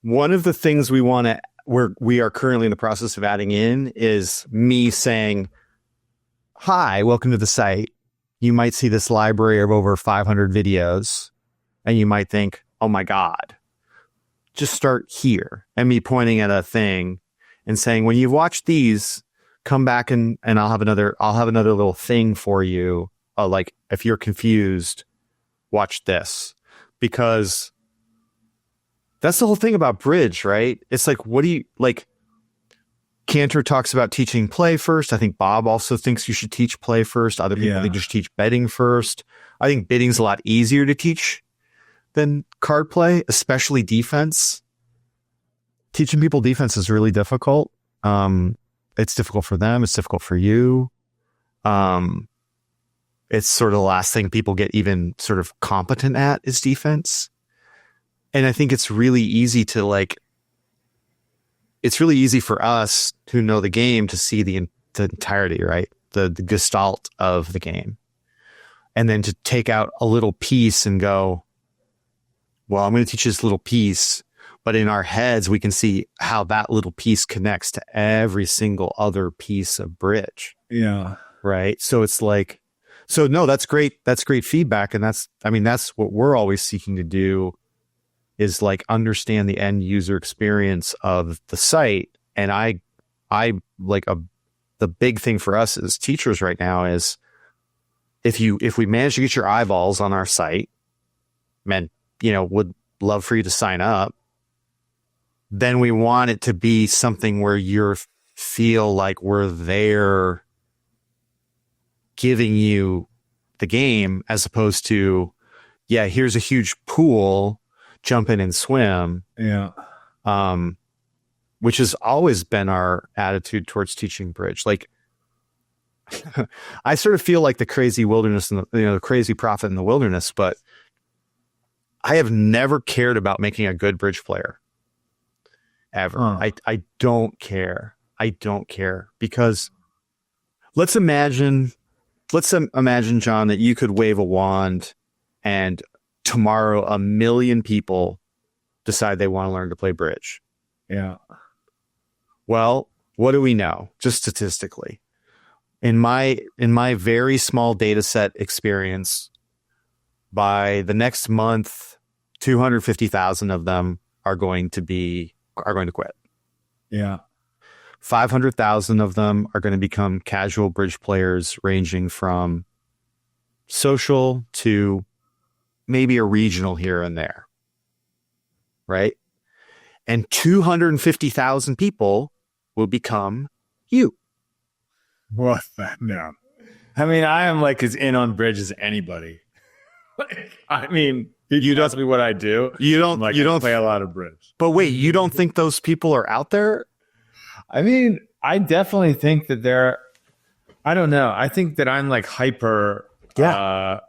One of the things we are currently in the process of adding in is me saying, hi, welcome to the site. You might see this library of over 500 videos, and you might think, oh my God, just start here. And me pointing at a thing and saying, when you've watched these, come back and I'll have another little thing for you. Like if you're confused, watch this, because that's the whole thing about Bridge, right? It's like, what do you like? Cantor talks about teaching play first. I think Bob also thinks you should teach play first. Other people think you should teach betting first. I think betting's a lot easier to teach than card play, especially defense. Teaching people defense is really difficult. It's difficult for them. It's difficult for you. It's sort of the last thing people get even sort of competent at is defense. And I think it's really easy to it's really easy for us who know the game to see the entirety, right? The gestalt of the game. And then to take out a little piece and go, well, I'm going to teach this little piece, but in our heads, we can see how that little piece connects to every single other piece of bridge. Yeah. Right. So it's like, so no, that's great. That's great feedback. And that's what we're always seeking to do is like understand the end user experience of the site. And the big thing for us as teachers right now is if we manage to get your eyeballs on our site, man, would love for you to sign up. Then we want it to be something where you feel like we're there giving you the game as opposed to, yeah, here's a huge pool, jump in and swim. Yeah. Which has always been our attitude towards teaching bridge. Like I sort of feel like the crazy wilderness and the crazy prophet in the wilderness, but I have never cared about making a good bridge player ever. I don't care. I don't care because let's imagine, John, that you could wave a wand and tomorrow 1 million people decide they want to learn to play bridge. Yeah. Well, what do we know just statistically? In my very small data set experience, by the next month, 250,000 of them are going to quit. Yeah. 500,000 of them are going to become casual bridge players ranging from social to maybe a regional here and there. Right? And 250,000 people will become you. What the no? I mean, I am like as in on bridge as anybody. I mean, you ask me what I do. You don't play a lot of bridge. But wait, you don't think those people are out there? I mean, I definitely think that I don't know. I think that I'm like hyper. Yeah.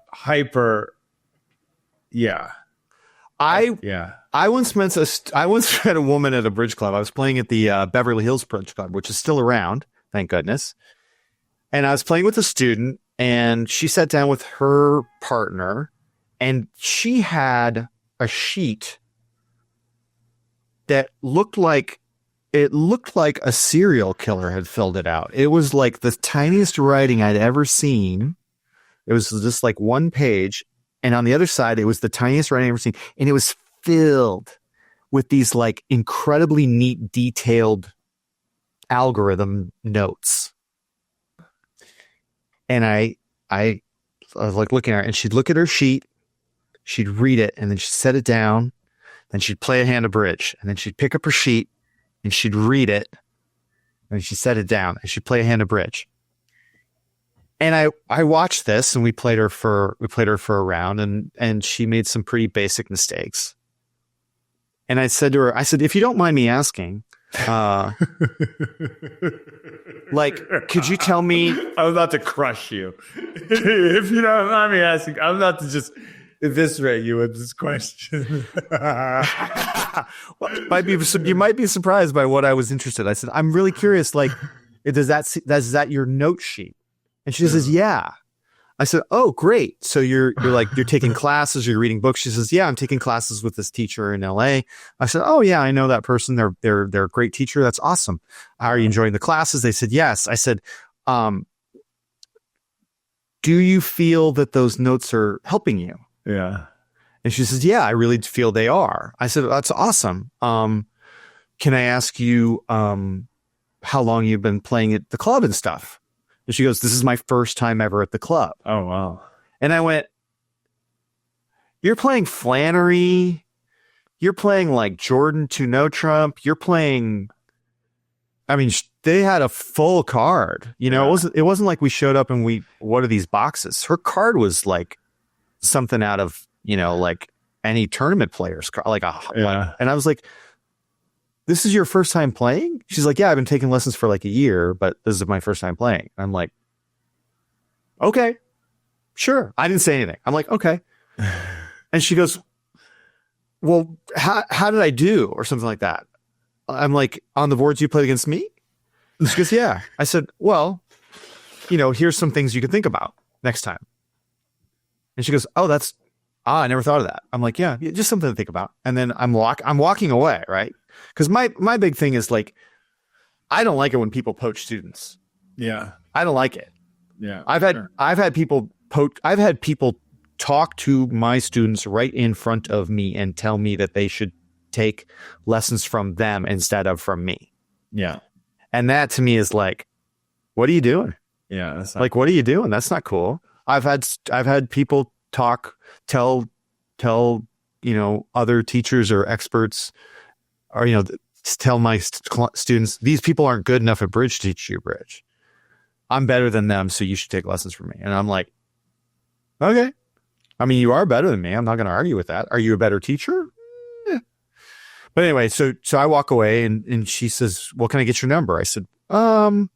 Yeah. I once met a woman at a bridge club. I was playing at the Beverly Hills Bridge Club, which is still around, thank goodness. And I was playing with a student, and she sat down with her partner, and she had a sheet that looked like a serial killer had filled it out. It was like the tiniest writing I'd ever seen. It was just like one page, and on the other side, it was the tiniest writing I'd ever seen, and it was filled with these like incredibly neat, detailed algorithm notes. And I was like looking at her, and she'd look at her sheet, she'd read it, and then she'd set it down, then she'd play a hand of bridge, and then she'd pick up her sheet and she'd read it, and she'd set it down, and she'd play a hand of bridge. And I watched this, and we played her for a round, and she made some pretty basic mistakes. And I said to her, if you don't mind me asking, like, could you tell me? I'm about to crush you. If you don't mind me asking, I'm about to just eviscerate you with this question. You might be surprised by what I was interested in. I said, I'm really curious, like, is that your note sheet? And she says, yeah. I said, oh, great. So you're taking classes, you're reading books. She says, yeah, I'm taking classes with this teacher in LA. I said, oh yeah, I know that person. They're a great teacher. That's awesome. Are you enjoying the classes? They said, yes. I said, do you feel that those notes are helping you? Yeah. And she says, yeah, I really feel they are. I said, that's awesome. Can I ask you, how long you've been playing at the club and stuff? And she goes, this is my first time ever at the club. Oh, wow. And I went, you're playing Flannery. You're playing like Jordan to No Trump. You're playing, I mean, they had a full card. You know, it wasn't like we showed up and what are these boxes? Her card was like something out of, like any tournament player's card. And I was like, this is your first time playing? She's like, yeah, I've been taking lessons for like a year, but this is my first time playing. I'm like, okay, sure. I didn't say anything. I'm like, okay. And she goes, well, how did I do? Or something like that. I'm like, on the boards you played against me? She goes, yeah. I said, well, here's some things you could think about next time. And she goes, oh, I never thought of that. I'm like, yeah, just something to think about. And then I'm walking away, right? Because my big thing is like, I don't like it when people poach students. Yeah. I don't like it. Yeah. I've had people talk to my students right in front of me and tell me that they should take lessons from them instead of from me. Yeah. And that to me is like, what are you doing? Yeah. That's like, what are you doing? That's not cool. I've had people tell other teachers or experts, or tell my students, these people aren't good enough at bridge to teach you bridge. I'm better than them, so you should take lessons from me. And I'm like, okay. I mean, you are better than me. I'm not going to argue with that. Are you a better teacher? Yeah. But anyway, so I walk away and she says, well, can I get your number? I said, I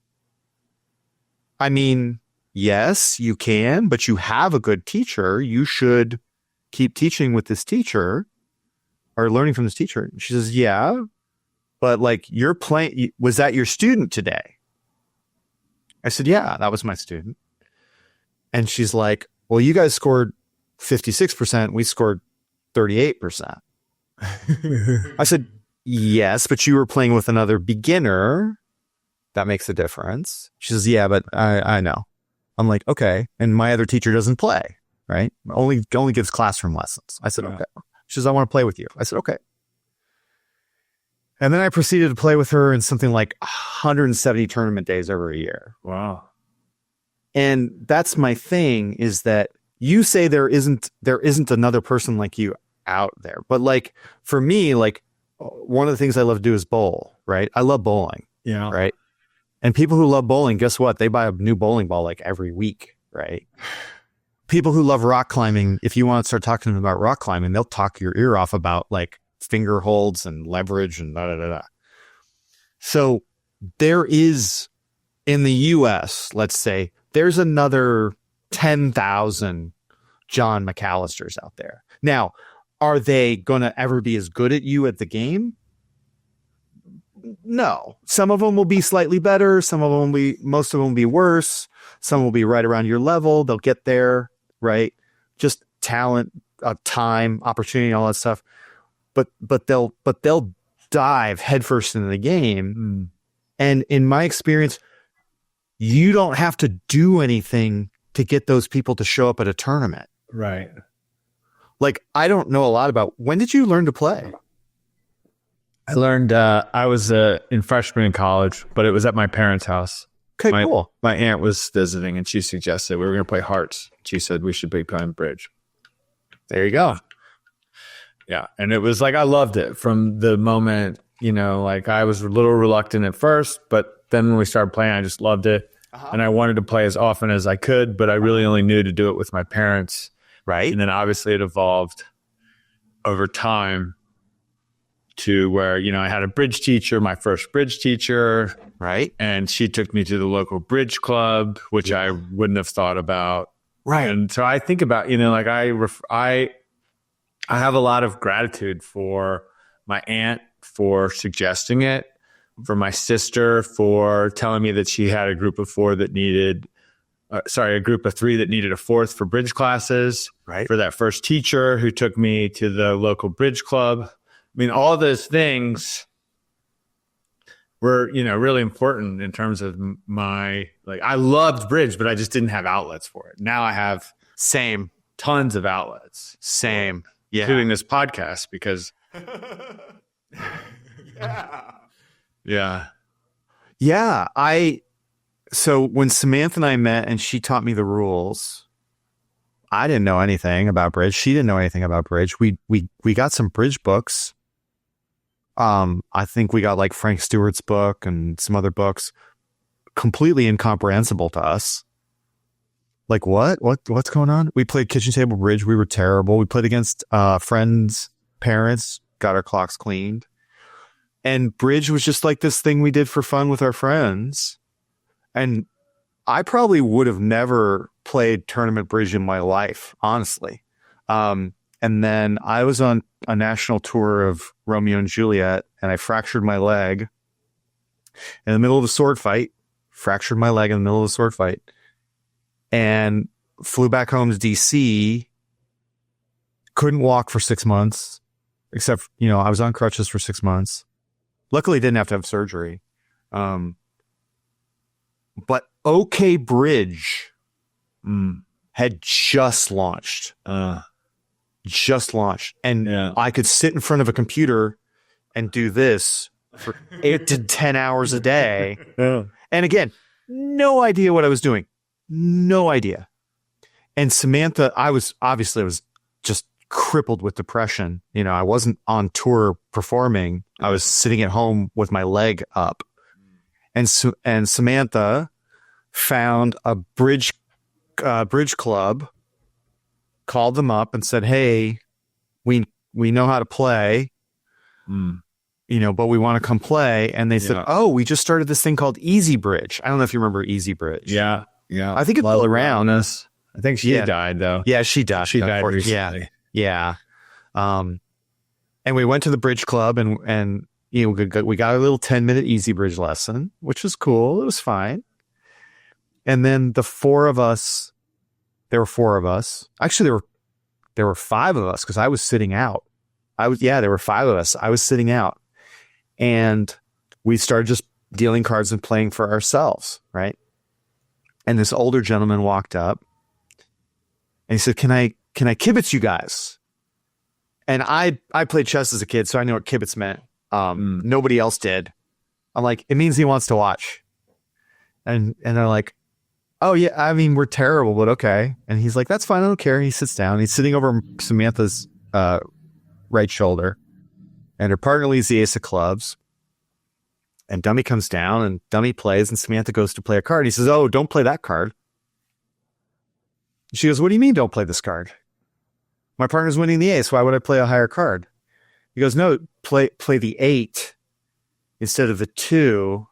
mean, yes, you can, but you have a good teacher. You should keep teaching with this teacher or learning from this teacher. And she says, yeah, but like was that your student today? I said, yeah, that was my student. And she's like, well, you guys scored 56%. We scored 38%. I said, yes, but you were playing with another beginner. That makes a difference. She says, yeah, but I know. I'm like, okay. And my other teacher doesn't play, right? Only gives classroom lessons. I said, okay. She says, I want to play with you. I said, okay. And then I proceeded to play with her in something like 170 tournament days over a year. Wow. And that's my thing, is that you say there isn't another person like you out there. But like for me, like one of the things I love to do is bowl, right? I love bowling. Yeah. Right. And people who love bowling, guess what? They buy a new bowling ball like every week, right? People who love rock climbing, if you want to start talking to them about rock climbing, they'll talk your ear off about like finger holds and leverage and da da da da. So there is, in the US, let's say, there's another 10,000 John McAllisters out there. Now, are they going to ever be as good at you at the game? No. Some of them will be slightly better. most of them will be worse. Some will be right around your level. They'll get there, right? Just talent, time, opportunity, all that stuff. But they'll dive headfirst into the game. Mm. And in my experience, you don't have to do anything to get those people to show up at a tournament. Right. Like, I don't know a lot about, when did you learn to play? I learned, I was in freshman in college, but it was at my parents' house. Okay, cool. My aunt was visiting and she suggested we were going to play hearts. She said we should be playing bridge. There you go. Yeah. And it was like, I loved it from the moment, like I was a little reluctant at first, but then when we started playing, I just loved it. Uh-huh. And I wanted to play as often as I could, but I really only knew to do it with my parents. Right. And then obviously it evolved over time to where, I had a bridge teacher, my first bridge teacher. Right. And she took me to the local bridge club, which I wouldn't have thought about. Right. And so I think about, like I have a lot of gratitude for my aunt for suggesting it, for my sister for telling me that she had a group of three that needed a fourth for bridge classes, right? For that first teacher who took me to the local bridge club. I mean, all those things were, really important in terms of I loved bridge, but I just didn't have outlets for it. Now I have tons of outlets. Same. Yeah. Including this podcast because yeah. So when Samantha and I met and she taught me the rules, I didn't know anything about bridge. She didn't know anything about bridge. We got some bridge books. I think we got like Frank Stewart's book and some other books, completely incomprehensible to us. Like what's going on? We played kitchen table bridge. We were terrible. We played against friends' parents, got our clocks cleaned. And bridge was just like this thing we did for fun with our friends. And I probably would have never played tournament bridge in my life, honestly. And then I was on a national tour of Romeo and Juliet, and I fractured my leg in the middle of a sword fight. Fractured my leg in the middle of a sword fight, and flew back home to DC. Couldn't walk for 6 months, except, I was on crutches for 6 months. Luckily, didn't have to have surgery. But OK Bridge had just launched. And I could sit in front of a computer and do this for 8 to 10 hours a day. Yeah. And again, no idea what I was doing. No idea. And Samantha, I was just crippled with depression. I wasn't on tour performing. I was sitting at home with my leg up. And Samantha found a bridge club, called them up and said, "Hey, we know how to play, but we want to come play." And they said, "Oh, we just started this thing called Easy Bridge." I don't know if you remember Easy Bridge. Yeah. I think it's still around. I think she died though. Yeah, she died. She died recently. Yeah. And we went to the bridge club and we got a little 10-minute Easy Bridge lesson, which was cool. It was fine. And then there were 4 of us. Actually, there were 5 of us because I was sitting out. There were 5 of us. I was sitting out. And we started just dealing cards and playing for ourselves, right? And this older gentleman walked up and he said, Can I kibitz you guys? And I played chess as a kid, so I knew what kibitz meant. Nobody else did. I'm like, it means he wants to watch. And they're like, "Oh yeah, I mean, we're terrible, but okay." And he's like, "That's fine, I don't care." He sits down. He's sitting over Samantha's right shoulder, and her partner leads the ace of clubs. And Dummy comes down, and Dummy plays, and Samantha goes to play a card. He says, "Oh, don't play that card." She goes, "What do you mean don't play this card? My partner's winning the ace. Why would I play a higher card?" He goes, "No, play the 8 instead of the 2.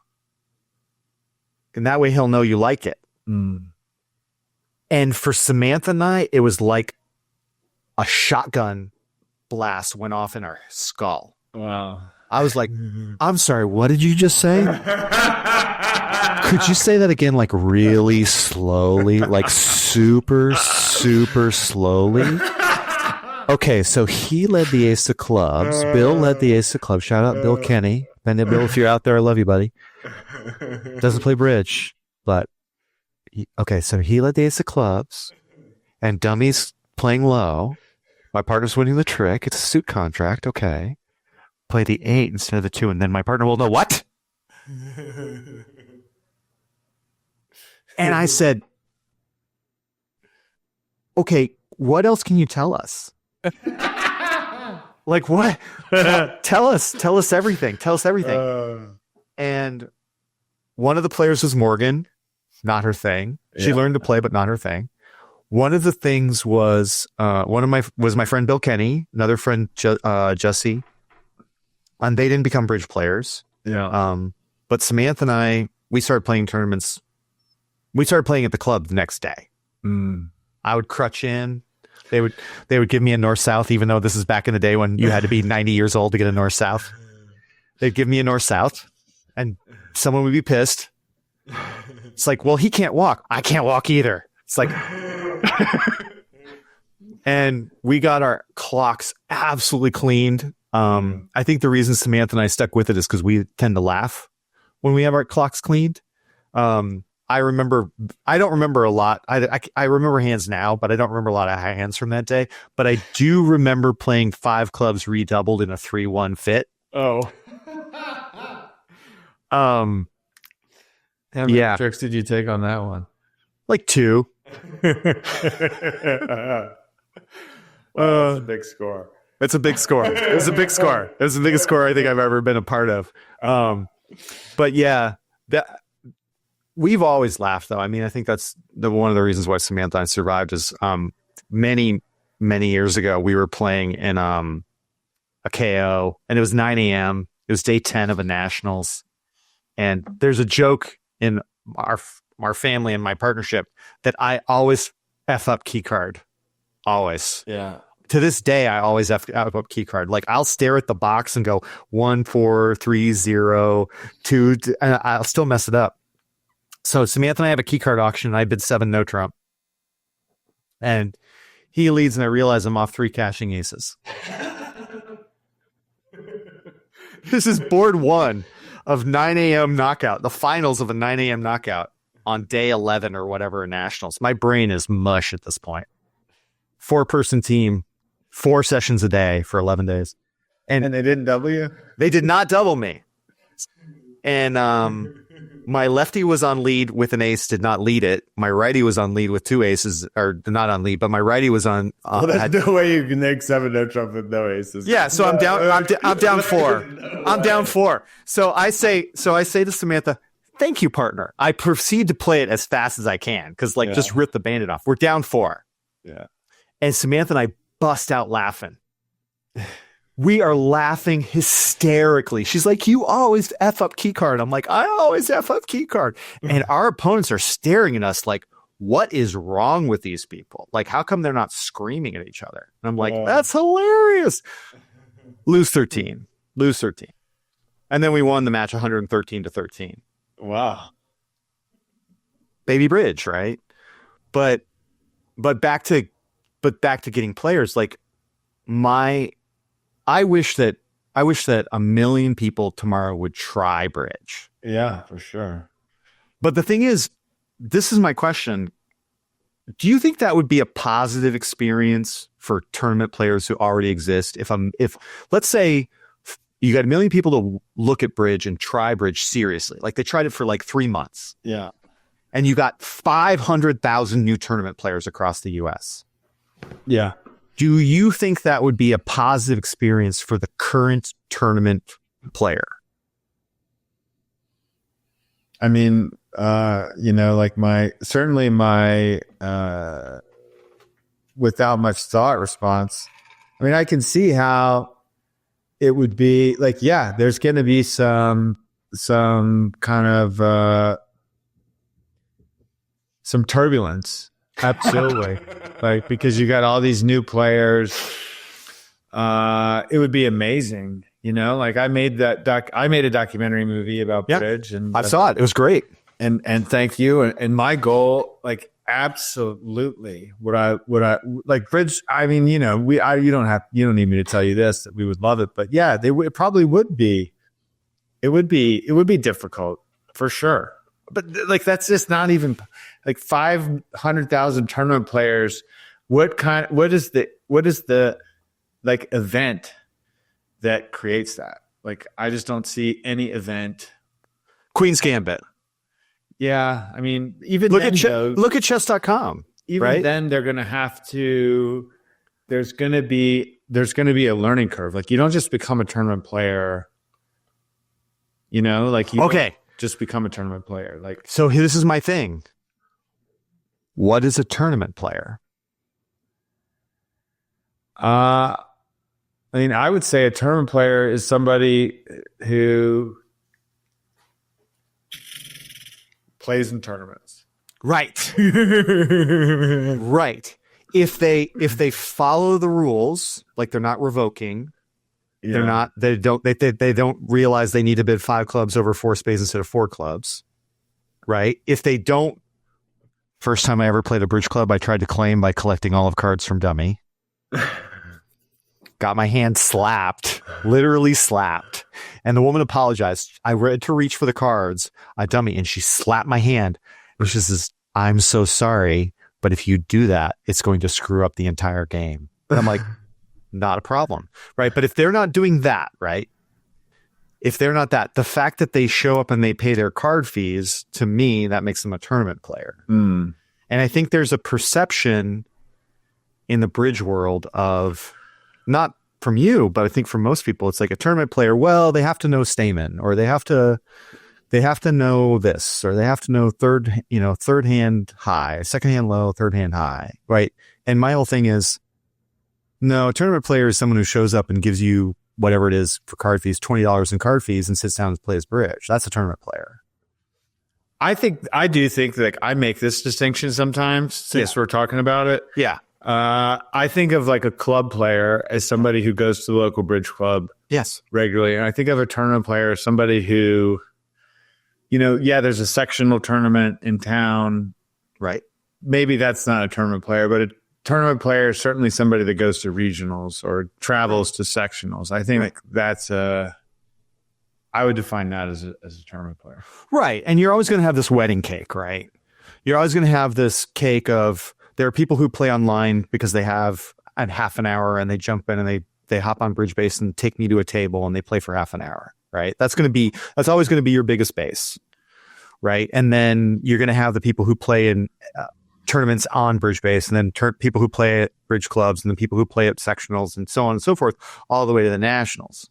And that way he'll know you like it." And for Samantha and I, it was like a shotgun blast went off in our skull. Wow. I was like, "I'm sorry, what did you just say? Could you say that again, like really slowly, like super, super slowly?" Okay, so he led the ace of clubs. Bill led the ace of clubs. Shout out Bill Kenny. And Bill, if you're out there, I love you, buddy. Doesn't play bridge, but okay, so he led the ace of clubs, and Dummy's playing low. My partner's winning the trick. It's a suit contract. Okay, play the 8 instead of the 2, and then my partner will know what. And I said, "Okay, what else can you tell us?" Like what? Tell us everything. Tell us everything. And one of the players was Morgan. Not her thing. She learned to play, but not her thing. One of the things was my friend Bill Kenny, another friend Jesse, and they didn't become bridge players. Yeah. But Samantha and I, we started playing tournaments. We started playing at the club the next day. I would crutch in. They would give me a north-south, even though this is back in the day when you had to be 90 years old to get a north-south. They'd give me a north-south, and someone would be pissed. It's like, "Well, he can't walk. I can't walk either." It's like, and we got our clocks absolutely cleaned. I think the reason Samantha and I stuck with it is because we tend to laugh when we have our clocks cleaned. I don't remember a lot. I remember hands now, but I don't remember a lot of hands from that day. But I do remember playing 5 clubs redoubled in a 3-1 fit. Oh. How many tricks did you take on that one? Like 2. That's a big score. It's a big score. It was a big score. It was the biggest score I think I've ever been a part of. But yeah, we've always laughed though. I mean, I think that's one of the reasons why Samantha and I survived is many years ago we were playing in a KO, and it was 9 a.m. It was day 10 of a nationals, and there's a joke in our family and my partnership, that I always F up key card. Always. Yeah. To this day, I always F up key card. Like, I'll stare at the box and go 1, 4, 3, 0, 2, and I'll still mess it up. So Samantha and I have a key card auction, and I bid 7 no trump. And he leads, and I realize I'm off 3 cashing aces. This is board 1 of 9 a.m. knockout, the finals of a 9 a.m. knockout on day 11 or whatever in nationals. My brain is mush at this point. 4-person team, 4 sessions a day for 11 days. And they didn't double you? They did not double me. And my lefty was on lead with an ace, did not lead it. My righty was on lead with 2 aces, or not on lead, but my righty was on. Well, there's no way you can make 7 no trump with no aces. Yeah, so I'm down. I'm down 4. I'm down 4. So I say to Samantha, "Thank you, partner." I proceed to play it as fast as I can because, just rip the bandit off. We're down 4. Yeah. And Samantha and I bust out laughing. We are laughing hysterically. She's like, "You always F up key card." I'm like, "I always F up key card." And our opponents are staring at us like, what is wrong with these people? Like, how come they're not screaming at each other? And I'm like, that's hilarious. Lose 13. And then we won the match 113-13. Wow. Baby bridge, right? But back to getting players. Like, I wish that 1 million people tomorrow would try bridge. Yeah, for sure. But the thing is, this is my question. Do you think that would be a positive experience for tournament players who already exist? If let's say you got 1 million people to look at bridge and try bridge seriously, like they tried it for 3 months. Yeah. And you got 500,000 new tournament players across the US. Yeah. Do you think that would be a positive experience for the current tournament player? I mean, my without much thought response. I mean, I can see how it would be there's going to be some kind of some turbulence. Absolutely. Because you got all these new players. It would be amazing. I made a documentary movie about bridge, and I saw it. It was great. And thank you. And my goal, absolutely, would I bridge. I mean, you don't need me to tell you this, that we would love it, but yeah, it probably would be. It would be difficult for sure. But that's just not even 500,000 tournament players. What is the event that creates that? I just don't see any event. Queen's Gambit. Yeah, I mean, even look then, at chess.com. Even right? then, they're going to have to. There's going to be a learning curve. You don't just become a tournament player. Don't just become a tournament player. So this is my thing. What is a tournament player? I mean, I would say a tournament player is somebody who plays in tournaments. Right. Right. If they follow the rules, they're not revoking, they don't realize they need to bid 5 clubs over 4 spades instead of 4 clubs. Right. If they don't, first time I ever played a bridge club, I tried to claim by collecting all of cards from dummy. Got my hand slapped, literally slapped. And the woman apologized. I went to reach for the cards, I dummy, and she slapped my hand. Which is, "I'm so sorry, but if you do that, it's going to screw up the entire game." And I'm like, not a problem. Right. But if they're not doing that, right? If they're not that, the fact that they show up and they pay their card fees, to me, that makes them a tournament player. Mm. And I think there's a perception in the bridge world of, not from you, but I think for most people, it's a tournament player. Well, they have to know Stamen, or they have to know this, or they have to know third hand high, second hand low, third hand high. Right. And my whole thing is, no, a tournament player is someone who shows up and gives you whatever it is for card fees, $20 in card fees, and sits down and plays bridge. That's a tournament player. I do think like I make this distinction sometimes since we're talking about it. Yeah. I think of like a club player as somebody who goes to the local bridge club Yes. regularly. And I think of a tournament player as somebody who, there's a sectional tournament in town. Right. Maybe that's not a tournament player, but a tournament player is certainly somebody that goes to regionals or travels to sectionals. I think that's I would define that as a tournament player. Right. And you're always going to have this wedding cake, right? You're always going to have this cake of, there are people who play online because they have a half an hour and they jump in and they hop on bridge base and take me to a table and they play for half an hour, right? That's always going to be your biggest base, right? And then you're going to have the people who play in tournaments on bridge base, and then people who play at bridge clubs, and then people who play at sectionals, and so on and so forth, all the way to the nationals.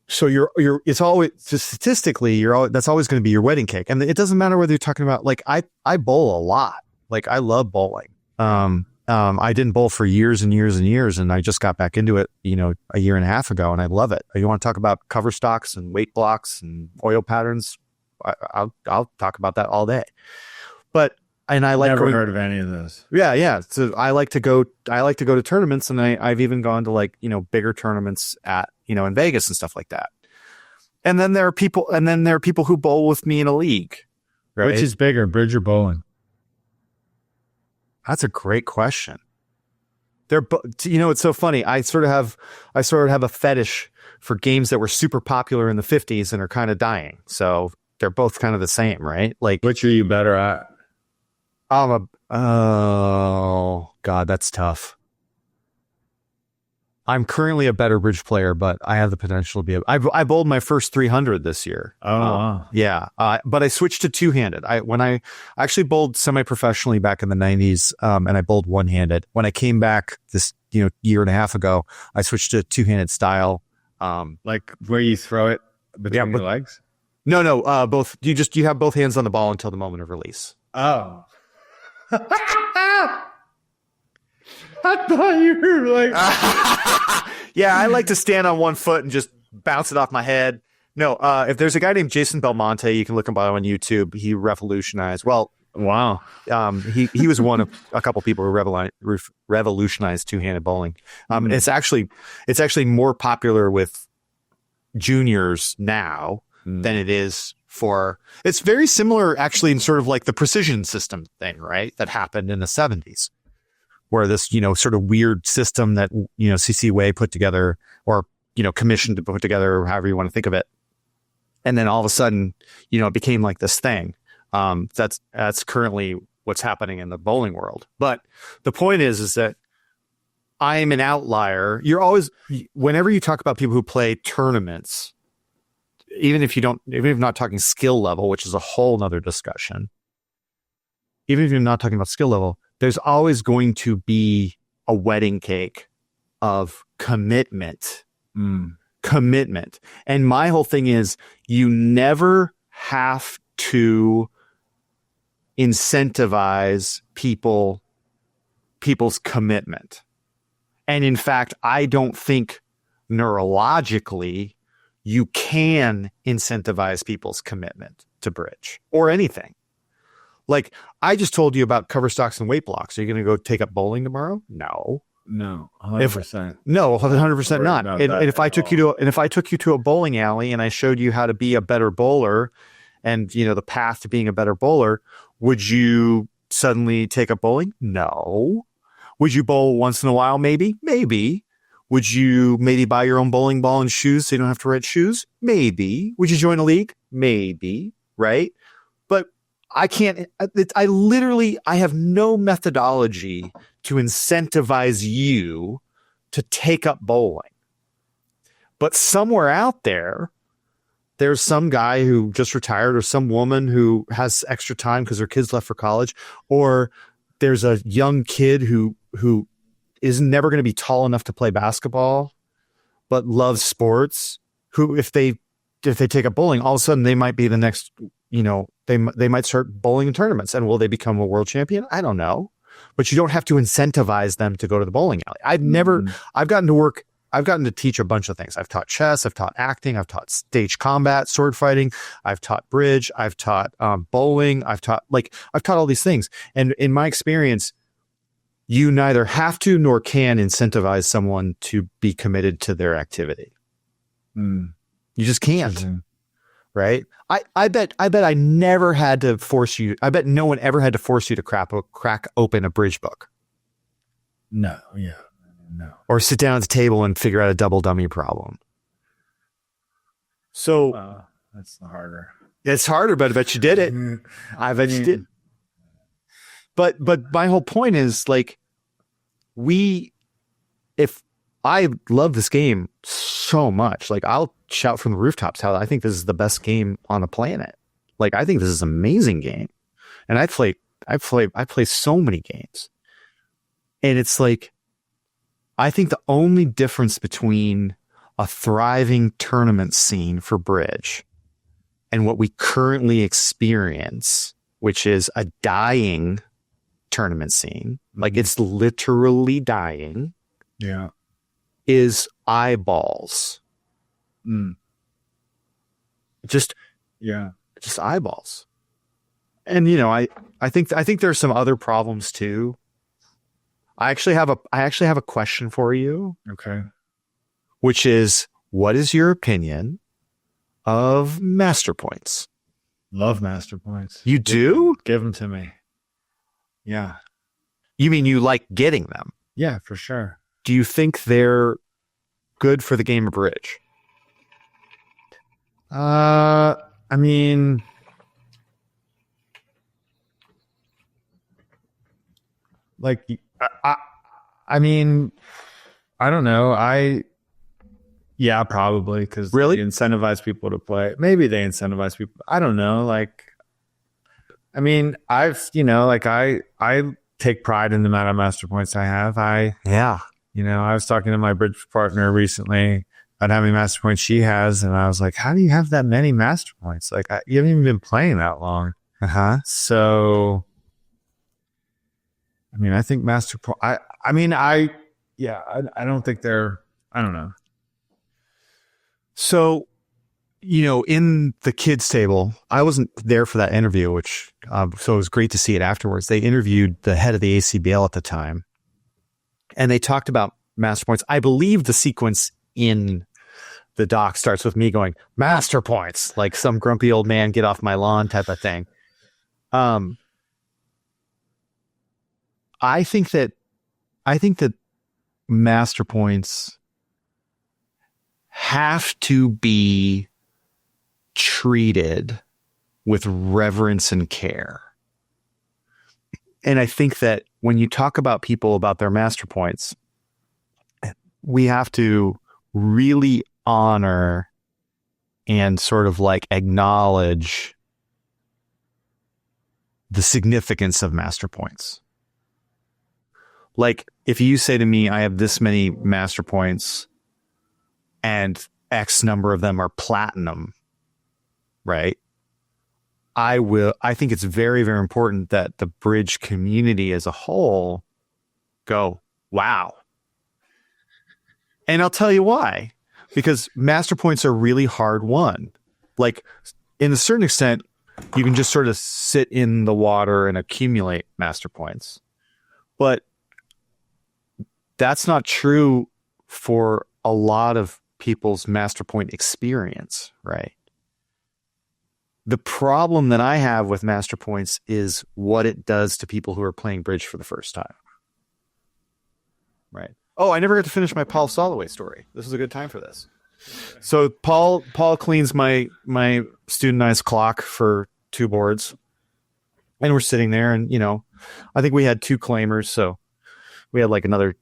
So it's always, statistically, that's always going to be your wedding cake. And it doesn't matter whether you're talking about, like, I bowl a lot. Like, I love bowling. I didn't bowl for years and years and years, and I just got back into it, a year and a half ago, and I love it. You want to talk about cover stocks and weight blocks and oil patterns? I'll talk about that all day. And I like never heard of any of those. Yeah. So I like to go to tournaments, and I've even gone to, like, bigger tournaments at, in Vegas and stuff like that. And then there are people who bowl with me in a league. Right? Which is bigger, bridge or bowling? That's a great question. It's so funny. I sort of have a fetish for games that were super popular in the 50s and are kind of dying. So they're both kind of the same, right? Like, which are you better at? Oh God, that's tough. I'm currently a better bridge player, but I have the potential to be. I bowled my first 300 this year. Oh, wow. Yeah. But I switched to two-handed. When I actually bowled semi-professionally back in the 90s, and I bowled one-handed. When I came back this year and a half ago, I switched to two-handed style. Like where you throw it between your legs? No. Both. You have both hands on the ball until the moment of release. Oh. I thought you were like... Yeah, I like to stand on one foot and just bounce it off my head. No, if there's a guy named Jason Belmonte, you can look him up on YouTube. He revolutionized. Well, wow. He was one of a couple people who revolutionized two-handed bowling. It's actually more popular with juniors now than it is for. It's very similar, actually, in sort of like the precision system thing, right? That happened in the 70s. Where this, sort of weird system that, CC Way put together, or, commissioned to put together, or however you want to think of it. And then all of a sudden, it became like this thing. That's currently what's happening in the bowling world. But the point is that I'm an outlier. Whenever you talk about people who play tournaments, even if you're not talking skill level, which is a whole nother discussion, even if you're not talking about skill level, there's always going to be a wedding cake of commitment. Commitment. And my whole thing is, you never have to incentivize people's commitment. And in fact, I don't think neurologically you can incentivize people's commitment to bridge or anything. Like, I just told you about cover stocks and weight blocks. Are you going to go take up bowling tomorrow? No, 100%. No, 100% not. And if I took you to a bowling alley and I showed you how to be a better bowler, and the path to being a better bowler, would you suddenly take up bowling? No. Would you bowl once in a while? Maybe. Would you maybe buy your own bowling ball and shoes so you don't have to rent shoes? Maybe. Would you join a league? Maybe. Right. But I can't, I have no methodology to incentivize you to take up bowling. But somewhere out there, there's some guy who just retired, or some woman who has extra time because her kids left for college, or there's a young kid who is never going to be tall enough to play basketball, but loves sports, who, if they take up bowling, all of a sudden they might be the next, they might start bowling in tournaments. And will they become a world champion? I don't know. But you don't have to incentivize them to go to the bowling alley. I've gotten to work I've gotten to teach a bunch of things. I've taught chess, I've taught acting, I've taught stage combat, sword fighting, I've taught bridge, I've taught bowling, I've taught all these things. And in my experience, you neither have to nor can incentivize someone to be committed to their activity. You just can't. Right? I bet I never had to force you. I bet no one ever had to force you to crack open a bridge book. No. Yeah. No. Or sit down at the table and figure out a double dummy problem. So that's harder. It's harder, but I bet you did it. I bet you did. But my whole point is like, if I love this game so much, like I'll shout from the rooftops how I think this is the best game on the planet. Like I think this is an amazing game, and I play so many games, and it's like I think the only difference between a thriving tournament scene for bridge and what we currently experience, which is a dying tournament scene, like it's literally dying. Yeah. Is eyeballs. Just eyeballs. And I think there's some other problems too. I actually have a question for you. Okay. Which is, what is your opinion of master points? Love master points. You do? Give them to me. Yeah. You mean you like getting them? Yeah, for sure. Do you think they're good for the game of bridge? I mean, like, I mean, I don't know. Yeah, probably, because really they incentivize people to play. Maybe they incentivize people. I don't know. Like, I mean, I take pride in the amount of master points I have. I was talking to my bridge partner recently about how many master points she has, and I was like, how do you have that many master points? Like, you haven't even been playing that long. So, I mean, I think master point. I don't think they're. I don't know. So, in the kids table, I wasn't there for that interview, which so it was great to see it afterwards. They interviewed the head of the ACBL at the time, and they talked about master points. I believe the sequence in the doc starts with me going, master points, like some grumpy old man, get off my lawn type of thing. I think that master points have to be treated with reverence and care. And I think that when you talk about people about their master points, we have to really honor and sort of like acknowledge the significance of master points. Like if you say to me, I have this many master points and X number of them are platinum, right? I think it's very, very important that the bridge community as a whole go, wow. And I'll tell you why. Because master points are really hard won. Like, in a certain extent, you can just sort of sit in the water and accumulate master points. But that's not true for a lot of people's master point experience, right? The problem that I have with master points is what it does to people who are playing bridge for the first time. Right. Oh, I never got to finish my Paul Soloway story. This is a good time for this. So Paul cleans my student I's clock for 2 boards. And we're sitting there and, I think we had 2 claimers. So we had like another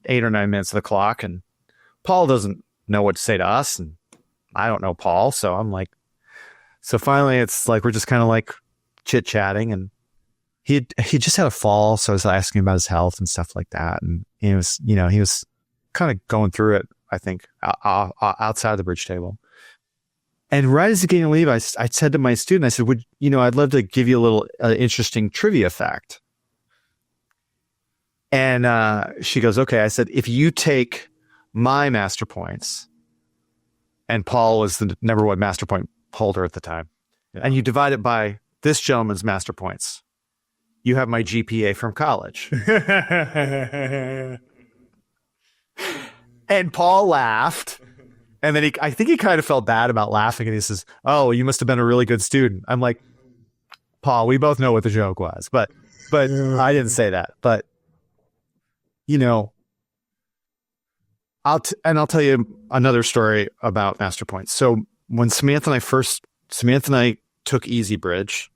8 or 9 minutes of the clock. And Paul doesn't know what to say to us. And I don't know Paul. So I'm like, so finally it's like, we're just kind of like chit chatting, and he just had a fall. So I was asking about his health and stuff like that. And he was kind of going through it, I think, outside the bridge table. And right as he getting to leave, I said to my student, I said, I'd love to give you a little interesting trivia fact. And she goes, okay. I said, if you take my master points, and Paul was the number one master point holder at the time, and you divide it by this gentleman's master points, you have my GPA from college. And Paul laughed. And then I think he kind of felt bad about laughing. And he says, "Oh, you must have been a really good student." I'm like, "Paul, we both know what the joke was, but I didn't say that." But, I'll tell you another story about master points. So when Samantha and I took Easy Bridge,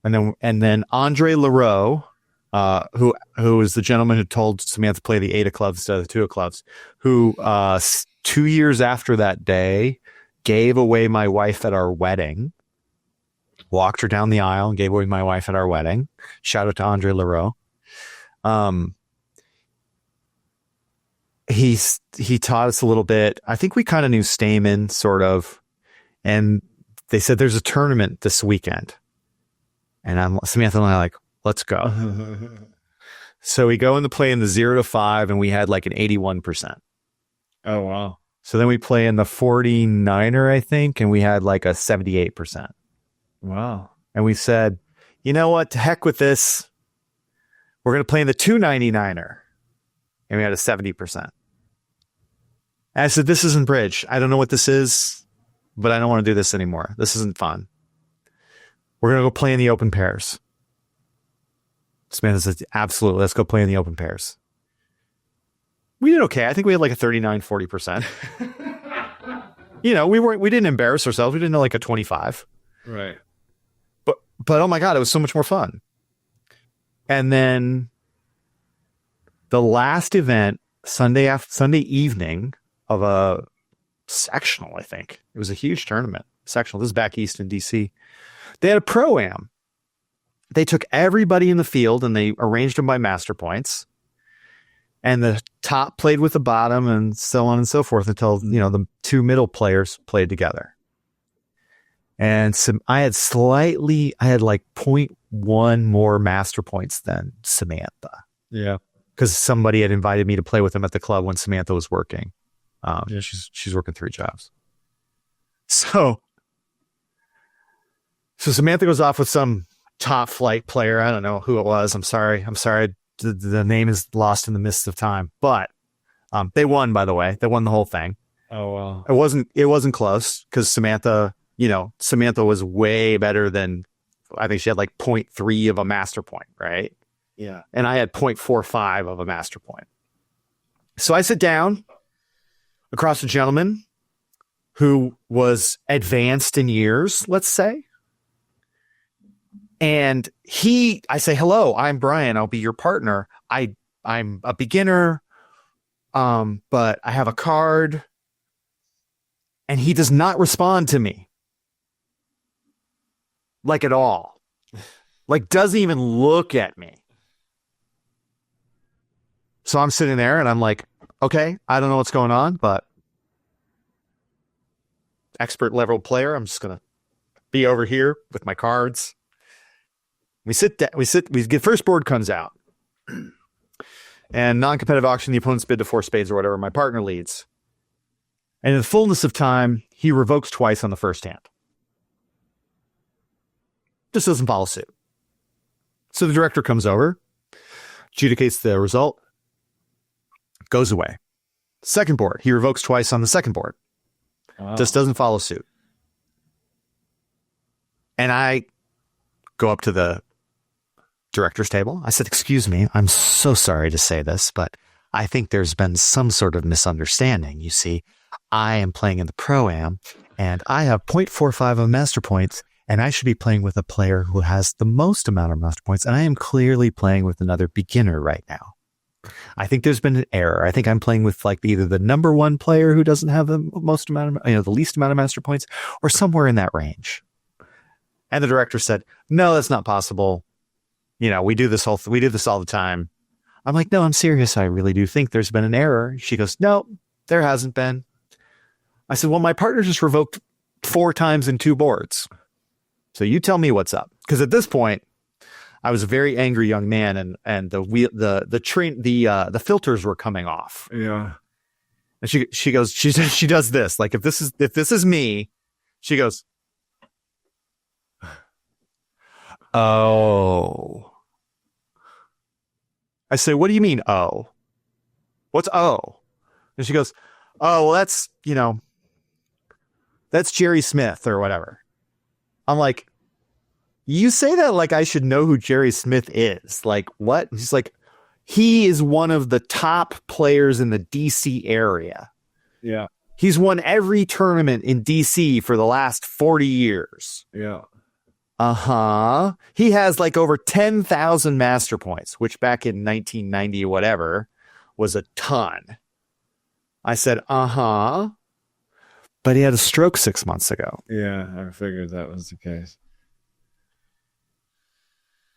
and then Andre Leroux, who is the gentleman who told Samantha to play the 8 of clubs instead of the 2 of clubs, who 2 years after that day gave away my wife at our wedding, walked her down the aisle and gave away my wife at our wedding. Shout out to Andre Leroux. He taught us a little bit. I think we kind of knew Stamen, sort of, and they said there's a tournament this weekend, and Samantha and I are like, let's go. So we go in to play in the 0 to 5, and we had like an 81%. Oh, wow. So then we play in the 49er, I think, and we had like a 78%. Wow. And we said, you know what? To heck with this. We're going to play in the 299er. And we had a 70%. And I said, this isn't bridge. I don't know what this is, but I don't want to do this anymore. This isn't fun. We're going to go play in the open pairs. Samantha said, absolutely. Let's go play in the open pairs. We did okay. I think we had like a 39, 40%. We didn't embarrass ourselves. We didn't know like a 25. Right. But oh my God, it was so much more fun. And then the last event, Sunday evening of a sectional, I think. It was a huge tournament. Sectional. This is back east in DC. They had a pro-am. They took everybody in the field and they arranged them by master points. And the top played with the bottom and so on and so forth until, the 2 middle players played together. And I had like 0.1 more master points than Samantha. Yeah. Because somebody had invited me to play with them at the club when Samantha was working. She's working 3 jobs. So Samantha goes off with some top flight player. I don't know who it was. I'm sorry. The name is lost in the mists of time. But they won, by the way. They won the whole thing. Oh, wow. It wasn't close because Samantha was way better than, I think she had like 0.3 of a master point, right? Yeah. And I had 0.45 of a master point. So I sit down across a gentleman who was advanced in years, let's say. And I say, hello, I'm Brian. I'll be your partner. I'm a beginner, but I have a card. And he does not respond to me. Like at all. Like doesn't even look at me. So I'm sitting there and I'm like, okay, I don't know what's going on, but expert level player. I'm just going to be over here with my cards. We get first board comes out and non-competitive auction, the opponent's bid to 4 spades or whatever. My partner leads. And in the fullness of time, he revokes twice on the first hand. Just doesn't follow suit. So the director comes over, adjudicates the result, goes away. Second board, he revokes twice on the second board. Wow. Just doesn't follow suit. And I go up to the director's table. I said, excuse me, I'm so sorry to say this, but I think there's been some sort of misunderstanding. You see, I am playing in the pro-am and I have 0.45 of master points and I should be playing with a player who has the most amount of master points. And I am clearly playing with another beginner right now. I think there's been an error. I think I'm playing with like either the number 1 player who doesn't have the most amount of, the least amount of master points or somewhere in that range. And the director said, no, that's not possible. We do this all the time. I'm like, no, I'm serious. I really do think there's been an error. She goes, no, there hasn't been. I said, well, my partner just revoked 4 times in 2 boards. So you tell me what's up. Because at this point, I was a very angry young man and the filters were coming off. Yeah. And she goes, she does this. Like if this is me, she goes, oh. I say, what do you mean, oh? What's oh? And she goes, oh, well, that's Jerry Smith or whatever. I'm like, you say that like I should know who Jerry Smith is. Like, what? He's like, he is one of the top players in the DC area. Yeah. He's won every tournament in DC for the last 40 years. Yeah. Uh-huh. He has like over 10,000 master points, which back in 1990 whatever was a ton. I said, uh-huh. But he had a stroke 6 months ago. Yeah, I figured that was the case.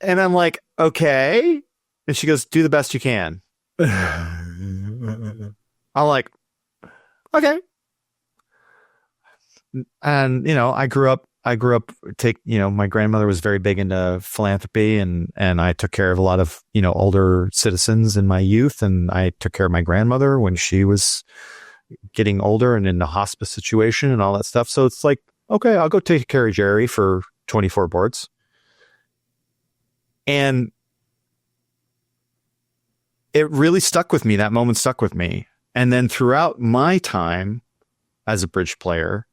And I'm like, okay. And she goes, do the best you can. I'm like, okay. And, I grew up, my grandmother was very big into philanthropy and I took care of a lot of, older citizens in my youth. And I took care of my grandmother when she was getting older and in the hospice situation and all that stuff. So it's like, okay, I'll go take care of Jerry for 24 boards. And it really stuck with me. That moment stuck with me. And then throughout my time as a bridge player,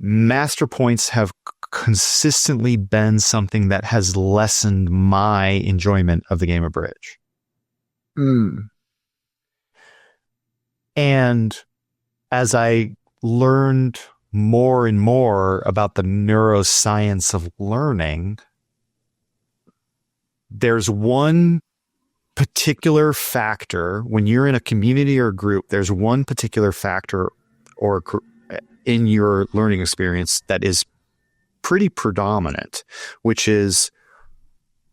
master points have consistently been something that has lessened my enjoyment of the game of bridge. And as I learned more and more about the neuroscience of learning, there's one particular factor when you're in a community or group, there's one particular factor or in your learning experience that is pretty predominant, which is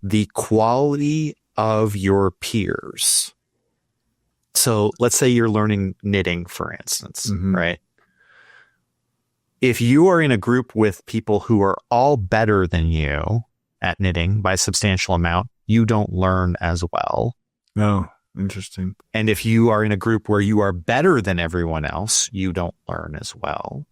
the quality of your peers. So let's say you're learning knitting, for instance, right? If you are in a group with people who are all better than you at knitting by a substantial amount, you don't learn as well. Oh, interesting. And if you are in a group where you are better than everyone else, you don't learn as well.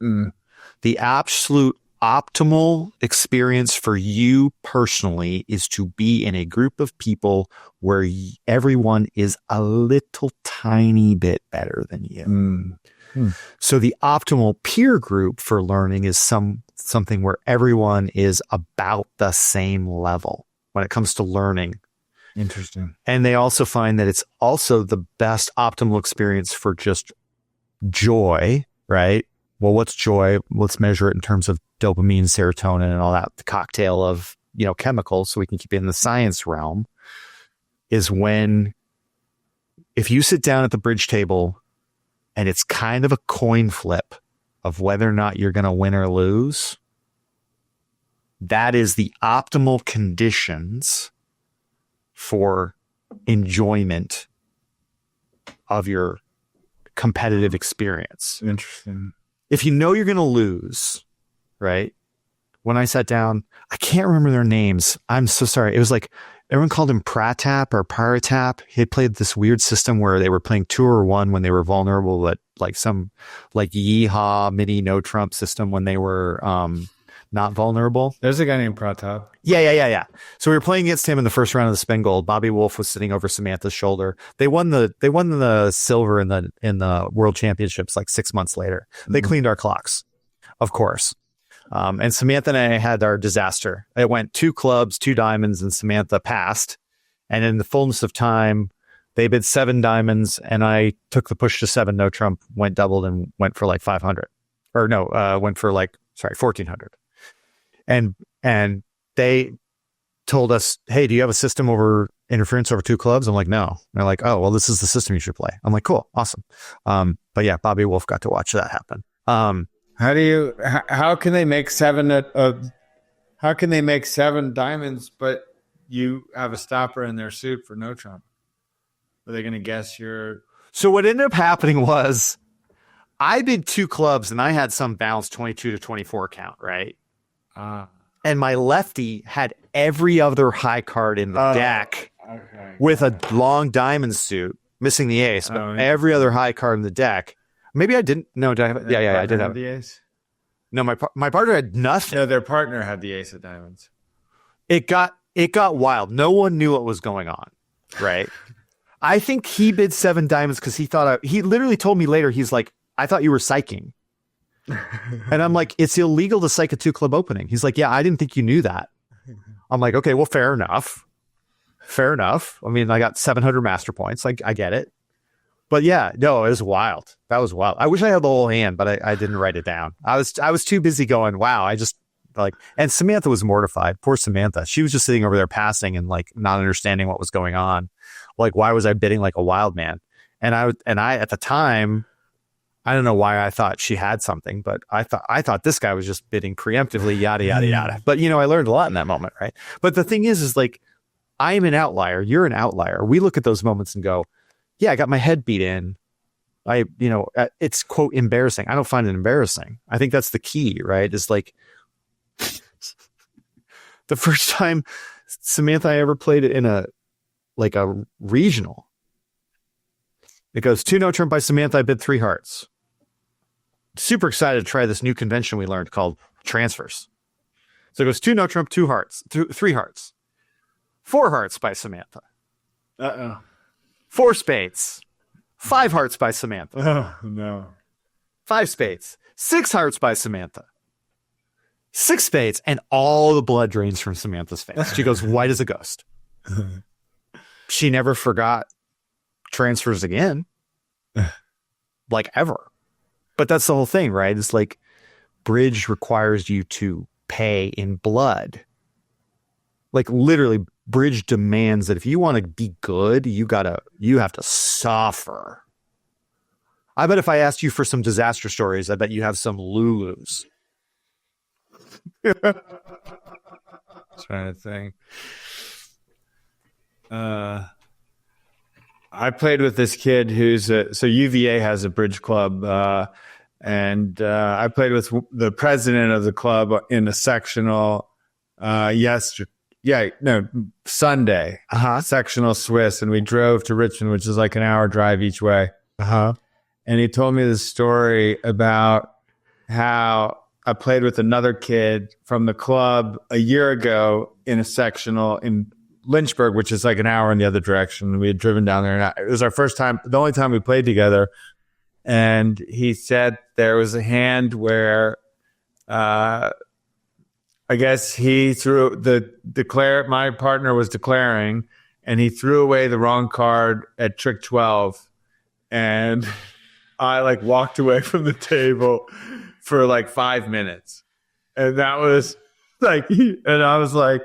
The absolute optimal experience for you personally is to be in a group of people where everyone is a little tiny bit better than you. So the optimal peer group for learning is something where everyone is about the same level when it comes to learning. Interesting. And they also find that it's also the best optimal experience for just joy, right? Well, what's joy? Let's measure it in terms of dopamine, serotonin, and all that, the cocktail of, chemicals, so we can keep it in the science realm, is when, if you sit down at the bridge table and it's kind of a coin flip of whether or not you're going to win or lose, that is the optimal conditions for enjoyment of your competitive experience. Interesting. If you know you're going to lose, right? When I sat down, I can't remember their names. I'm so sorry. It was like, everyone called him Pratap or Paratap. He had played this weird system where they were playing 2 or 1 when they were vulnerable, but like some like yeehaw mini no Trump system when they were not vulnerable. There's a guy named Pratap. Yeah. So we were playing against him in the first round of the Spin Gold. Bobby Wolf was sitting over Samantha's shoulder. They won the silver in the World Championships like 6 months later. They cleaned our clocks, of course. And Samantha and I had our disaster. It went 2 clubs, 2 diamonds, and Samantha passed. And in the fullness of time, they bid 7 diamonds, and I took the push to 7 no trump, went doubled, and went for like 500. Or no, went for 1,400. And they told us, hey, do you have a system over interference over 2 clubs? I'm like, no. And they're like, oh, well, this is the system you should play. I'm like, cool, awesome. But yeah, Bobby Wolf got to watch that happen. How can they make 7 how can they make 7 diamonds, but you have a stopper in their suit for no trump? Are they going to guess your... So what ended up happening was I bid 2 clubs and I had some balanced 22 to 24 count, right? And my lefty had every other high card in the deck with a long diamond suit. missing the ace, but Oh, every other high card in the deck. Maybe I didn't. No, did I have it? Yeah, I did have it. the ace. No, my partner had nothing. No, their partner had the ace of diamonds. It got wild. No one knew what was going on, right? I think he bid 7 diamonds because he thought he literally told me later. He's like, I thought you were psyching, and I'm like, it's illegal to psych a 2-club opening. He's like, yeah, I didn't think you knew that. I'm like, okay, well, fair enough. I mean, I got 700 master points. Like, I get it. But yeah, no, it was wild. That was wild. I wish I had the whole hand, but I didn't write it down. I was too busy going, wow, I just like, and Samantha was mortified. Poor Samantha. She was just sitting over there passing and like not understanding what was going on. Like, why was I bidding like a wild man? And I at the time, I don't know why I thought she had something, but I thought this guy was just bidding preemptively, yada, yada, yada. But, I learned a lot in that moment, right? But the thing is like, I'm an outlier. You're an outlier. We look at those moments and go, yeah, I got my head beat in. It's quote embarrassing. I don't find it embarrassing. I think that's the key, right? Is like the first time Samantha I ever played it in a regional. It goes 2-no turn by Samantha. I bid 3 hearts. Super excited to try this new convention we learned called transfers. So it goes 2-no trump, 2 hearts, 3 hearts, 4 hearts by Samantha. 4 spades, 5 hearts by Samantha. Oh, no. 5 spades, 6 hearts by Samantha. 6 spades, and all the blood drains from Samantha's face. She goes white as a ghost. She never forgot transfers again. Like ever. But that's the whole thing, right? It's like bridge requires you to pay in blood. Like literally, bridge demands that if you want to be good, you have to suffer. I bet if I asked you for some disaster stories, I bet you have some Lulus. Trying to think. I played with this kid who's so UVA has a bridge club, and I played with the president of the club in a sectional Sunday, sectional Swiss, and we drove to Richmond, which is like an hour drive each way. And he told me this story about how I played with another kid from the club a year ago in a sectional in Lynchburg, which is like an hour in the other direction. We had driven down there, and it was our first time, the only time we played together. And he said there was a hand where, I guess he threw my partner was declaring, and he threw away the wrong card at trick 12. And I like walked away from the table for like 5 minutes. And that was like, and I was like,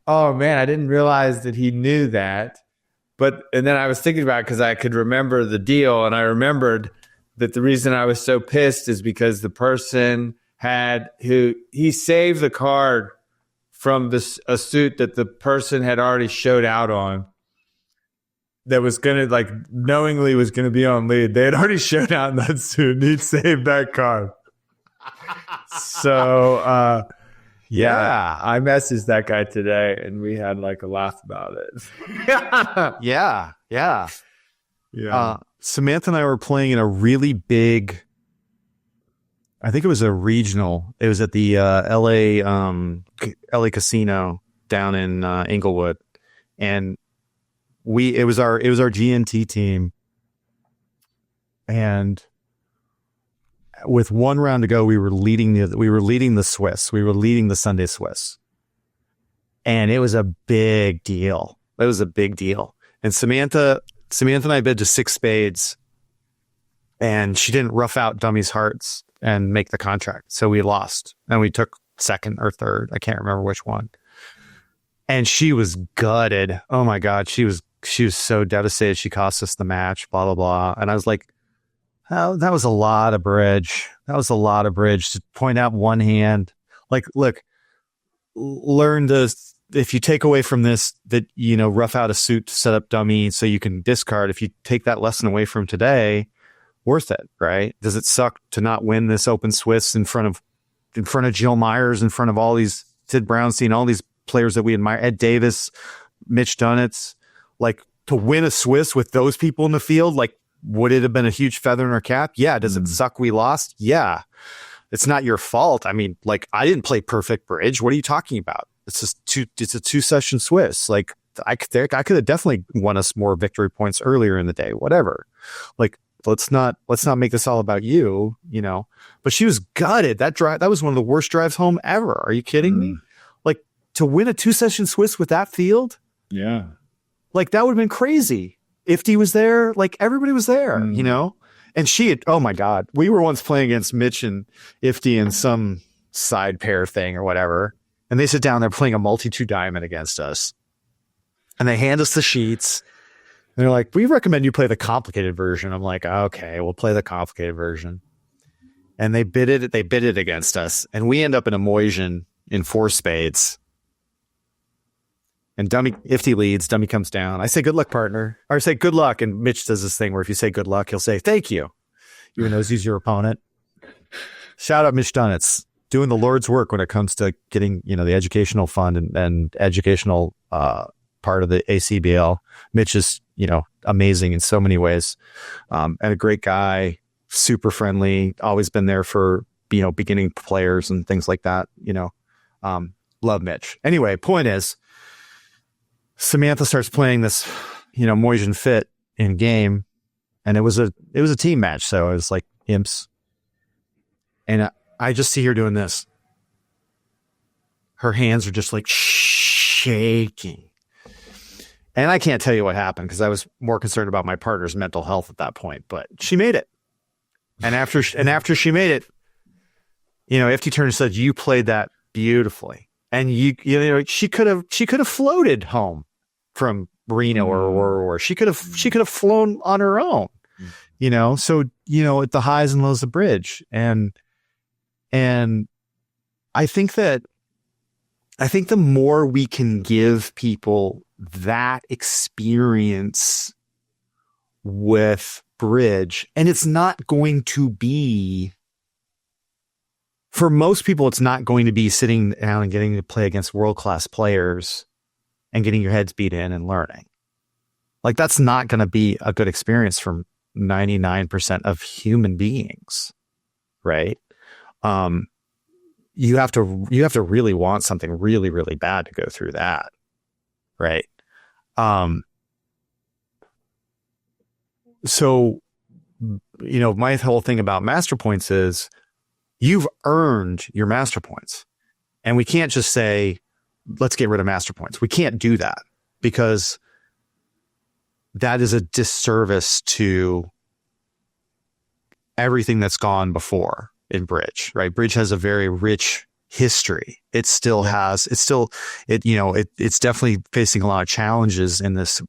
oh man, I didn't realize that he knew that. And then I was thinking about it because I could remember the deal, and I remembered that the reason I was so pissed is because the person he saved the card from a suit that the person had already showed out on that was going to knowingly was going to be on lead. They had already showed out in that suit, and he'd saved that card. So, yeah, I messaged that guy today, and we had a laugh about it. Yeah. Samantha and I were playing in a really big, I think it was a regional. It was at the LA Casino down in Inglewood, and it was our GNT team, and with 1 round to go, we were leading the Swiss. We were leading the Sunday Swiss. And it was a big deal. And Samantha and I bid to 6 spades, and she didn't rough out dummies hearts and make the contract. So we lost, and we took second or third. I can't remember which one. And she was gutted. Oh my God. She was so devastated. She cost us the match, blah, blah, blah. And I was like, oh, that was a lot of bridge. To point out one hand. Like, look, learn if you take away from this that, rough out a suit to set up dummy so you can discard. If you take that lesson away from today, worth it, right? Does it suck to not win this Open Swiss in front of Jill Myers, in front of all these Sid Brownstein, all these players that we admire, Ed Davis, Mitch Dunitz? Like, to win a Swiss with those people in the field, like, would it have been a huge feather in our cap? Yeah. Does it suck we lost? Yeah. It's not your fault. I mean, like, I didn't play perfect bridge. What are you talking about? It's a 2-session Swiss. Like, I could have definitely won us more victory points earlier in the day, whatever. Like, let's not make this all about you, but she was gutted. That was one of the worst drives home ever. Are you kidding me? Like, to win a 2-session Swiss with that field. Yeah. Like, that would have been crazy. Ifty was there, like, everybody was there, and she had, oh my God, we were once playing against Mitch and Ifty in some side pair thing or whatever. And they sit down, they're playing a multi-2 diamond against us. And they hand us the sheets. And they're like, we recommend you play the complicated version. I'm like, okay, we'll play the complicated version. And they bid it against us. And we end up in a Moisian in 4 spades. And Ifty leads, Dummy comes down. I say, good luck, partner. Or I say, good luck. And Mitch does this thing where if you say good luck, he'll say, thank you. Even though he's your opponent. Shout out Mitch Dunitz, doing the Lord's work when it comes to getting, the educational fund and educational part of the ACBL. Mitch is, amazing in so many ways. And a great guy, super friendly, always been there for, beginning players and things like that, love Mitch. Anyway, point is, Samantha starts playing this, Moisian fit in game, and it was a team match. So it was like imps. And I just see her doing this. Her hands are just like shaking. And I can't tell you what happened because I was more concerned about my partner's mental health at that point, but she made it. And after she made it, Ifty turned and said, you played that beautifully. And she could have floated home from Reno or she could have flown on her own, so, at the highs and lows of bridge. And I think the more we can give people that experience with bridge, and it's not going to be, for most people, it's not going to be sitting down and getting to play against world-class players and getting your heads beat in and learning. Like, that's not going to be a good experience for 99% of human beings, right? You have to really want something really, really bad to go through that, right? So, my whole thing about master points is you've earned your master points, and we can't just say, let's get rid of master points. We can't do that because that is a disservice to everything that's gone before in bridge, right? Bridge has a very rich history. It's definitely facing a lot of challenges in this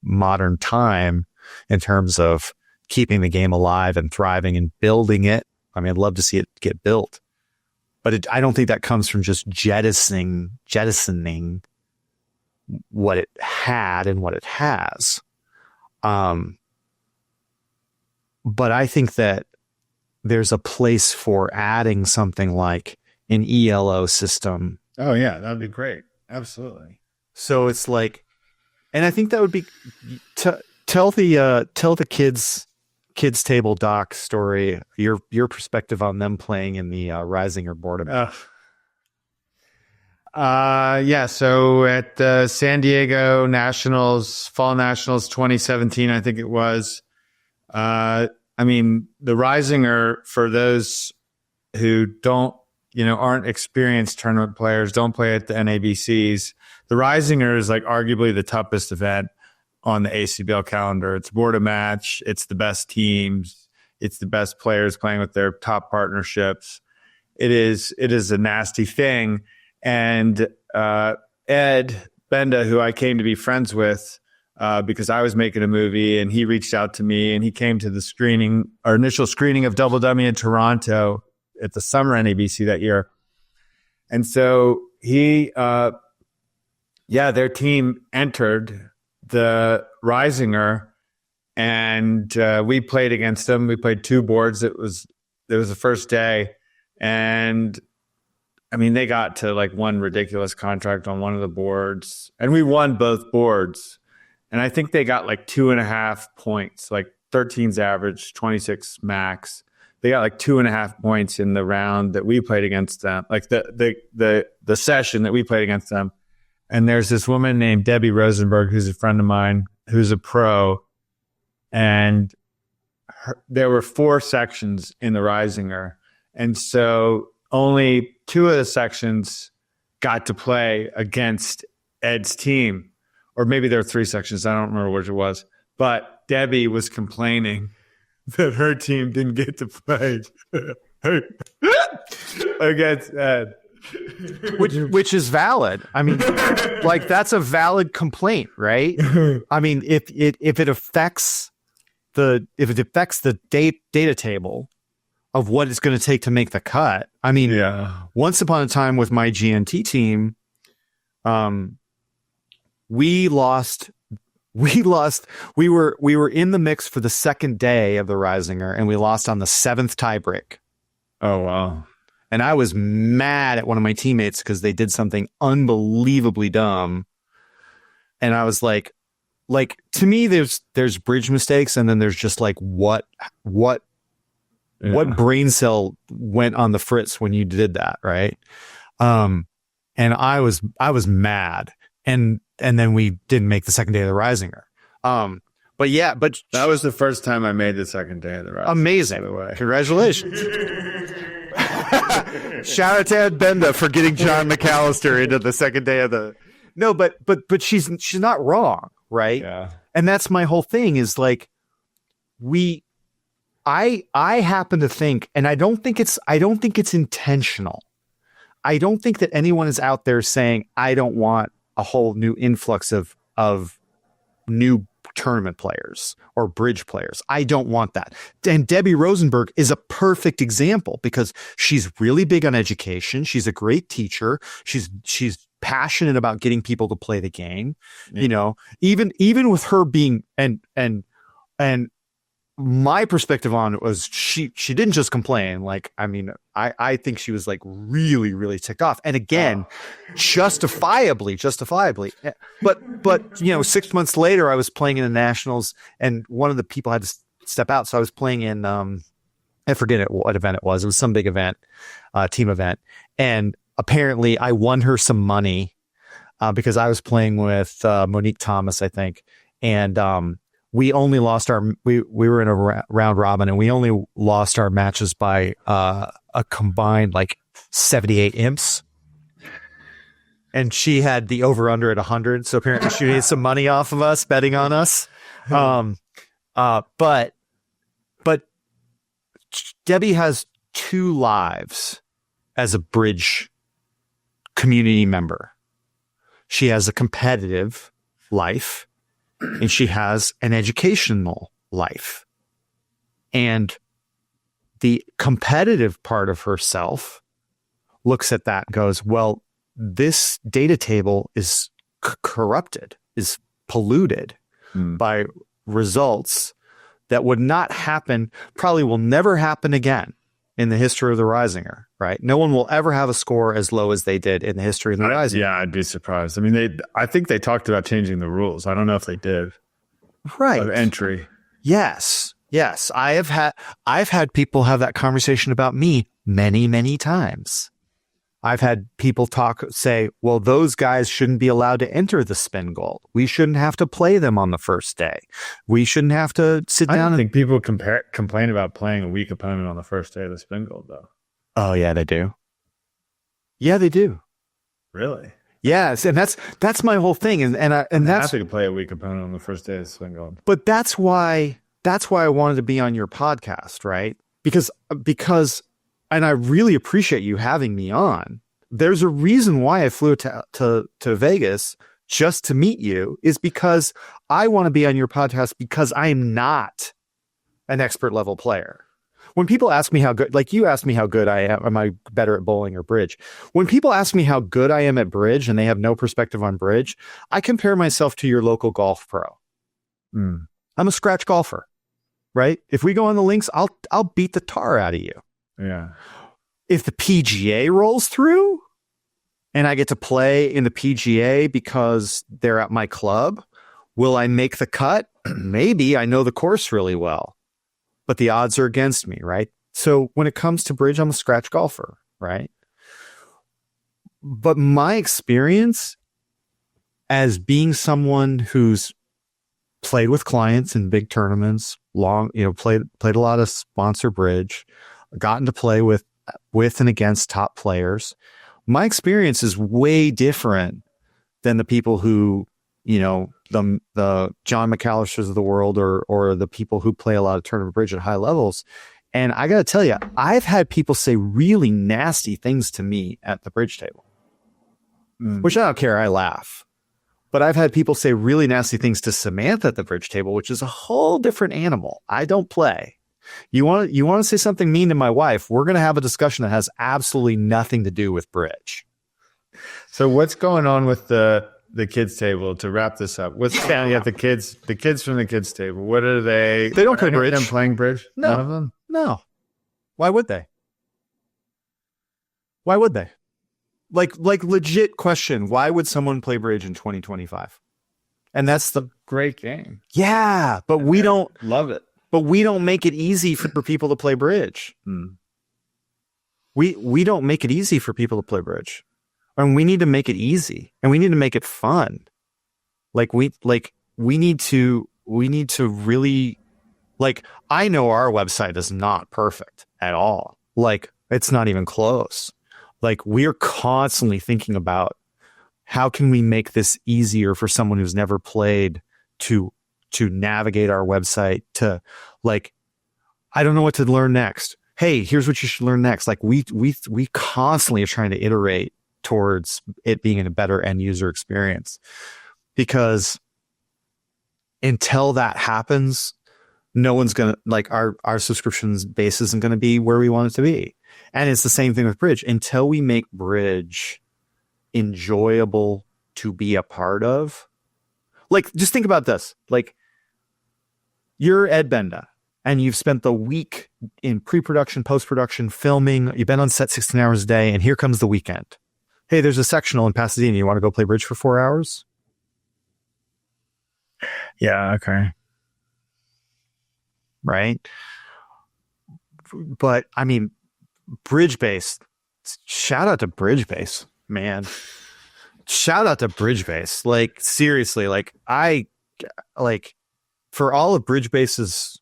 modern time in terms of keeping the game alive and thriving and building it. I mean, I'd love to see it get built, but I don't think that comes from just jettisoning what it had and what it has. But I think that there's a place for adding something like an ELO system. Oh yeah, that'd be great. Absolutely. So it's like, and I think that would be tell the kids table doc story, your perspective on them playing in the Risinger board event. Yeah. So at the San Diego Nationals, Fall Nationals 2017, I think it was. I mean, the Risinger, for those who aren't experienced tournament players, don't play at the NABCs. The Risinger is like arguably the toughest event on the ACBL calendar. It's board a match. It's the best teams. It's the best players playing with their top partnerships. It is a nasty thing. And Ed Benda, who I came to be friends with because I was making a movie, and he reached out to me, and he came to the initial screening of Double Dummy in Toronto at the summer NABC that year. And so their team entered the Risinger, and we played against them. We played 2 boards. It was the first day, and I mean, they got to like one ridiculous contract on one of the boards, and we won both boards. and I think they got like 2.5 points, like 13's average, 26 max. They got like 2.5 points in the round that we played against them, like the session that we played against them. And there's this woman named Debbie Rosenberg, who's a friend of mine, who's a pro, and there were 4 sections in the Risinger, and so only 2 of the sections got to play against Ed's team, or maybe there were 3 sections. I don't remember which it was, but Debbie was complaining that her team didn't get to play against Ed. Which is valid. I mean, like, that's a valid complaint, right? I mean, if it affects the data table of what it's going to take to make the cut. I mean, once upon a time with my GNT team, we were in the mix for the second day of the Risinger, and we lost on the 7th tiebreak. Oh, wow. And I was mad at one of my teammates because they did something unbelievably dumb. And I was like, to me, there's bridge mistakes, and then there's just like what brain cell went on the fritz when you did that, right? And I was mad, and then we didn't make the second day of the Risinger. But that was the first time I made the second day of the Risinger. Amazing, by the way. Congratulations. Shout out to Ed Benda for getting John McAllister into the second day of the. No, but she's not wrong, right? Yeah. And that's my whole thing is like, I happen to think, and I don't think it's intentional. I don't think that anyone is out there saying, I don't want a whole new influx of new tournament players or bridge players. I don't want that. And Debbie Rosenberg is a perfect example because she's really big on education. She's a great teacher. She's passionate about getting people to play the game. Yeah. You know, even with her being and my perspective on it was she didn't just complain. Like, I mean, I think she was like really, really ticked off. And again, justifiably. But, you know, 6 months later, I was playing in the Nationals and one of the people had to step out. So I was playing in, I forget what event it was. It was some big event, team event. And apparently I won her some money because I was playing with Monique Thomas, I think. And, we only lost we were in a round robin, and we only lost our matches by a combined like 78 imps. And she had the over under at 100. So apparently she made some money off of us betting on us. But Debbie has 2 lives as a bridge community member. She has a competitive life, and she has an educational life. And the competitive part of herself looks at that and goes, well, this data table is corrupted, is polluted by results that would not happen, probably will never happen again in the history of the Risinger, right? No one will ever have a score as low as they did in the history of the Risinger. Yeah, I'd be surprised. I mean, I think they talked about changing the rules. I don't know if they did. Right. Of entry. Yes. I've had people have that conversation about me many, many times. I've had people say, well, those guys shouldn't be allowed to enter the spin gold. We shouldn't have to play them on the first day. We shouldn't have to sit down. I don't think people complain about playing a weak opponent on the first day of the spin gold, though. Oh, yeah, they do. Yeah, they do. Really? Yes, and that's my whole thing, and that's happy to play a weak opponent on the first day of the spin gold. But that's why I wanted to be on your podcast, right? Because and I really appreciate you having me on. There's a reason why I flew to Vegas just to meet you, is because I want to be on your podcast because I am not an expert level player. When people ask me how good, like you asked me how good I am I better at bowling or bridge? When people ask me how good I am at bridge and they have no perspective on bridge, I compare myself to your local golf pro. I'm a scratch golfer, right? If we go on the links, I'll beat the tar out of you. Yeah. If the PGA rolls through and I get to play in the PGA because they're at my club, Will I make the cut? Maybe. I know the course really well, but the odds are against me, right? So when it comes to bridge, I'm a scratch golfer, right? But my experience as being someone who's played with clients in big tournaments, played a lot of sponsor bridge, gotten to play with and against top players. My experience is way different than the people who, the John McAllisters of the world or the people who play a lot of tournament bridge at high levels. And I got to tell you, I've had people say really nasty things to me at the bridge table, which I don't care. I laugh. But I've had people say really nasty things to Samantha at the bridge table, which is a whole different animal. I don't play. You want to say something mean to my wife, we're going to have a discussion that has absolutely nothing to do with bridge. So what's going on with the kids table to wrap this up? What's standing at the kids from the kids table? What are they? They don't play bridge. Them playing bridge? No. None of them? No. Why would they? Why would they? Like legit question. Why would someone play bridge in 2025? And that's the great game. Yeah, but we don't love it. But we don't make it easy for people to play bridge. We don't make it easy for people to play bridge. And we need to make it easy, and we need to make it fun. We need to really, I know our website is not perfect at all. It's not even close. We're constantly thinking about how can we make this easier for someone who's never played to navigate our website, to I don't know what to learn next. Hey, here's what you should learn next. We constantly are trying to iterate towards it being a better end user experience, because until that happens, no one's going to our subscriptions base isn't going to be where we want it to be. And it's the same thing with bridge. Until we make bridge enjoyable to be a part of, just think about this. You're Ed Benda, and you've spent the week in pre-production, post-production, filming. You've been on set 16 hours a day, and here comes the weekend. Hey, there's a sectional in Pasadena. You want to go play bridge for 4 hours? Yeah, okay. Right? But, I mean, bridge base. Shout out to bridge base, man. Shout out to bridge base. Seriously, for all of bridge bases,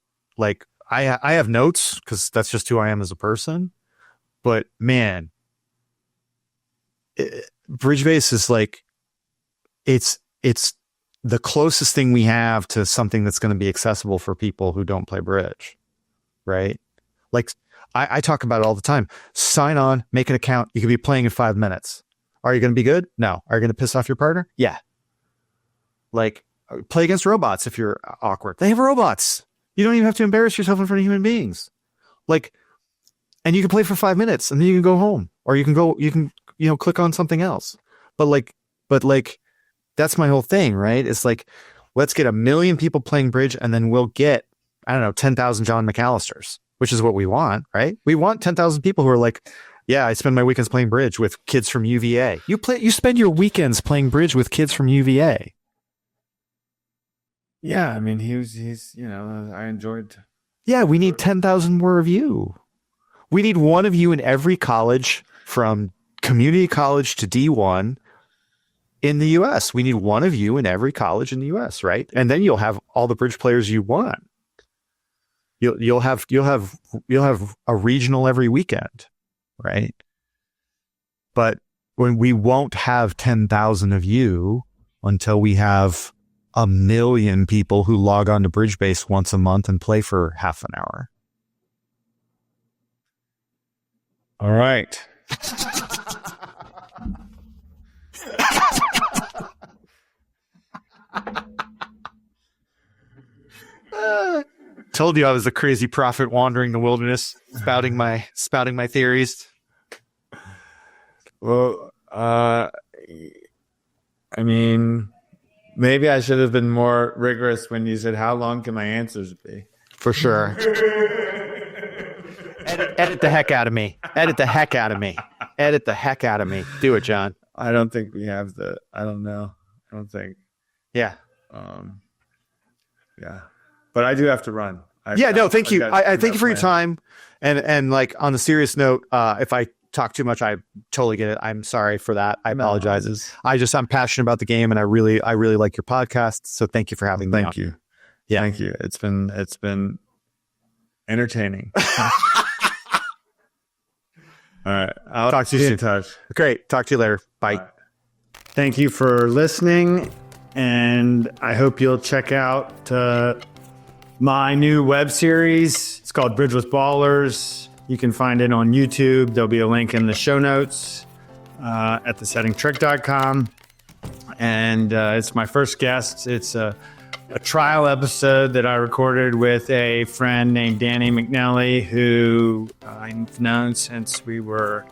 I have notes because that's just who I am as a person. But man, bridge base is it's the closest thing we have to something that's going to be accessible for people who don't play bridge, right? I talk about it all the time. Sign on, make an account. You could be playing in 5 minutes. Are you going to be good? No. Are you going to piss off your partner? Yeah. Play against robots if you're awkward. They have robots. You don't even have to embarrass yourself in front of human beings. And you can play for 5 minutes and then you can go home, or you can click on something else. But that's my whole thing, right? It's let's get 1 million people playing bridge, and then we'll get, 10,000 John McAllisters, which is what we want, right? We want 10,000 people who are yeah, I spend my weekends playing bridge with kids from UVA. You spend your weekends playing bridge with kids from UVA. Yeah, I mean, he's I enjoyed. Yeah, we need 10,000 more of you. We need one of you in every college, from community college to D1 in the U.S. We need one of you in every college in the U.S., right? And then you'll have all the bridge players you want. You'll have a regional every weekend, right? But when we won't have 10,000 of you until we have 1 million people who log on to Bridge Base once a month and play for half an hour. All right. Told you I was a crazy prophet wandering the wilderness, spouting my theories. Well, I mean, maybe I should have been more rigorous when you said, how long can my answers be? For sure. Edit the heck out of me. Edit the heck out of me. Edit the heck out of me. Do it, John. I don't think we have I don't know. I don't think. Yeah. Yeah. But I do have to run. Thank you. I thank you for your time. And like on the serious note, if I talk too much, I totally get it. I'm sorry for that. I apologize. I'm passionate about the game, and I really like your podcast. So thank you for having me. Thank you. Yeah. Thank you. It's been entertaining. All right. I'll talk to you soon. Touch. Great. Talk to you later. Bye. Right. Thank you for listening. And I hope you'll check out my new web series. It's called Bridge with Ballers. You can find it on YouTube. There'll be a link in the show notes at thesettingtrick.com. And it's my first guest. It's a trial episode that I recorded with a friend named Danny McNally, who I've known since we were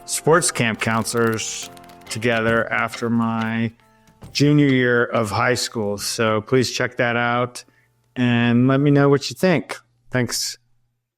sports camp counselors together after my junior year of high school. So please check that out and let me know what you think. Thanks.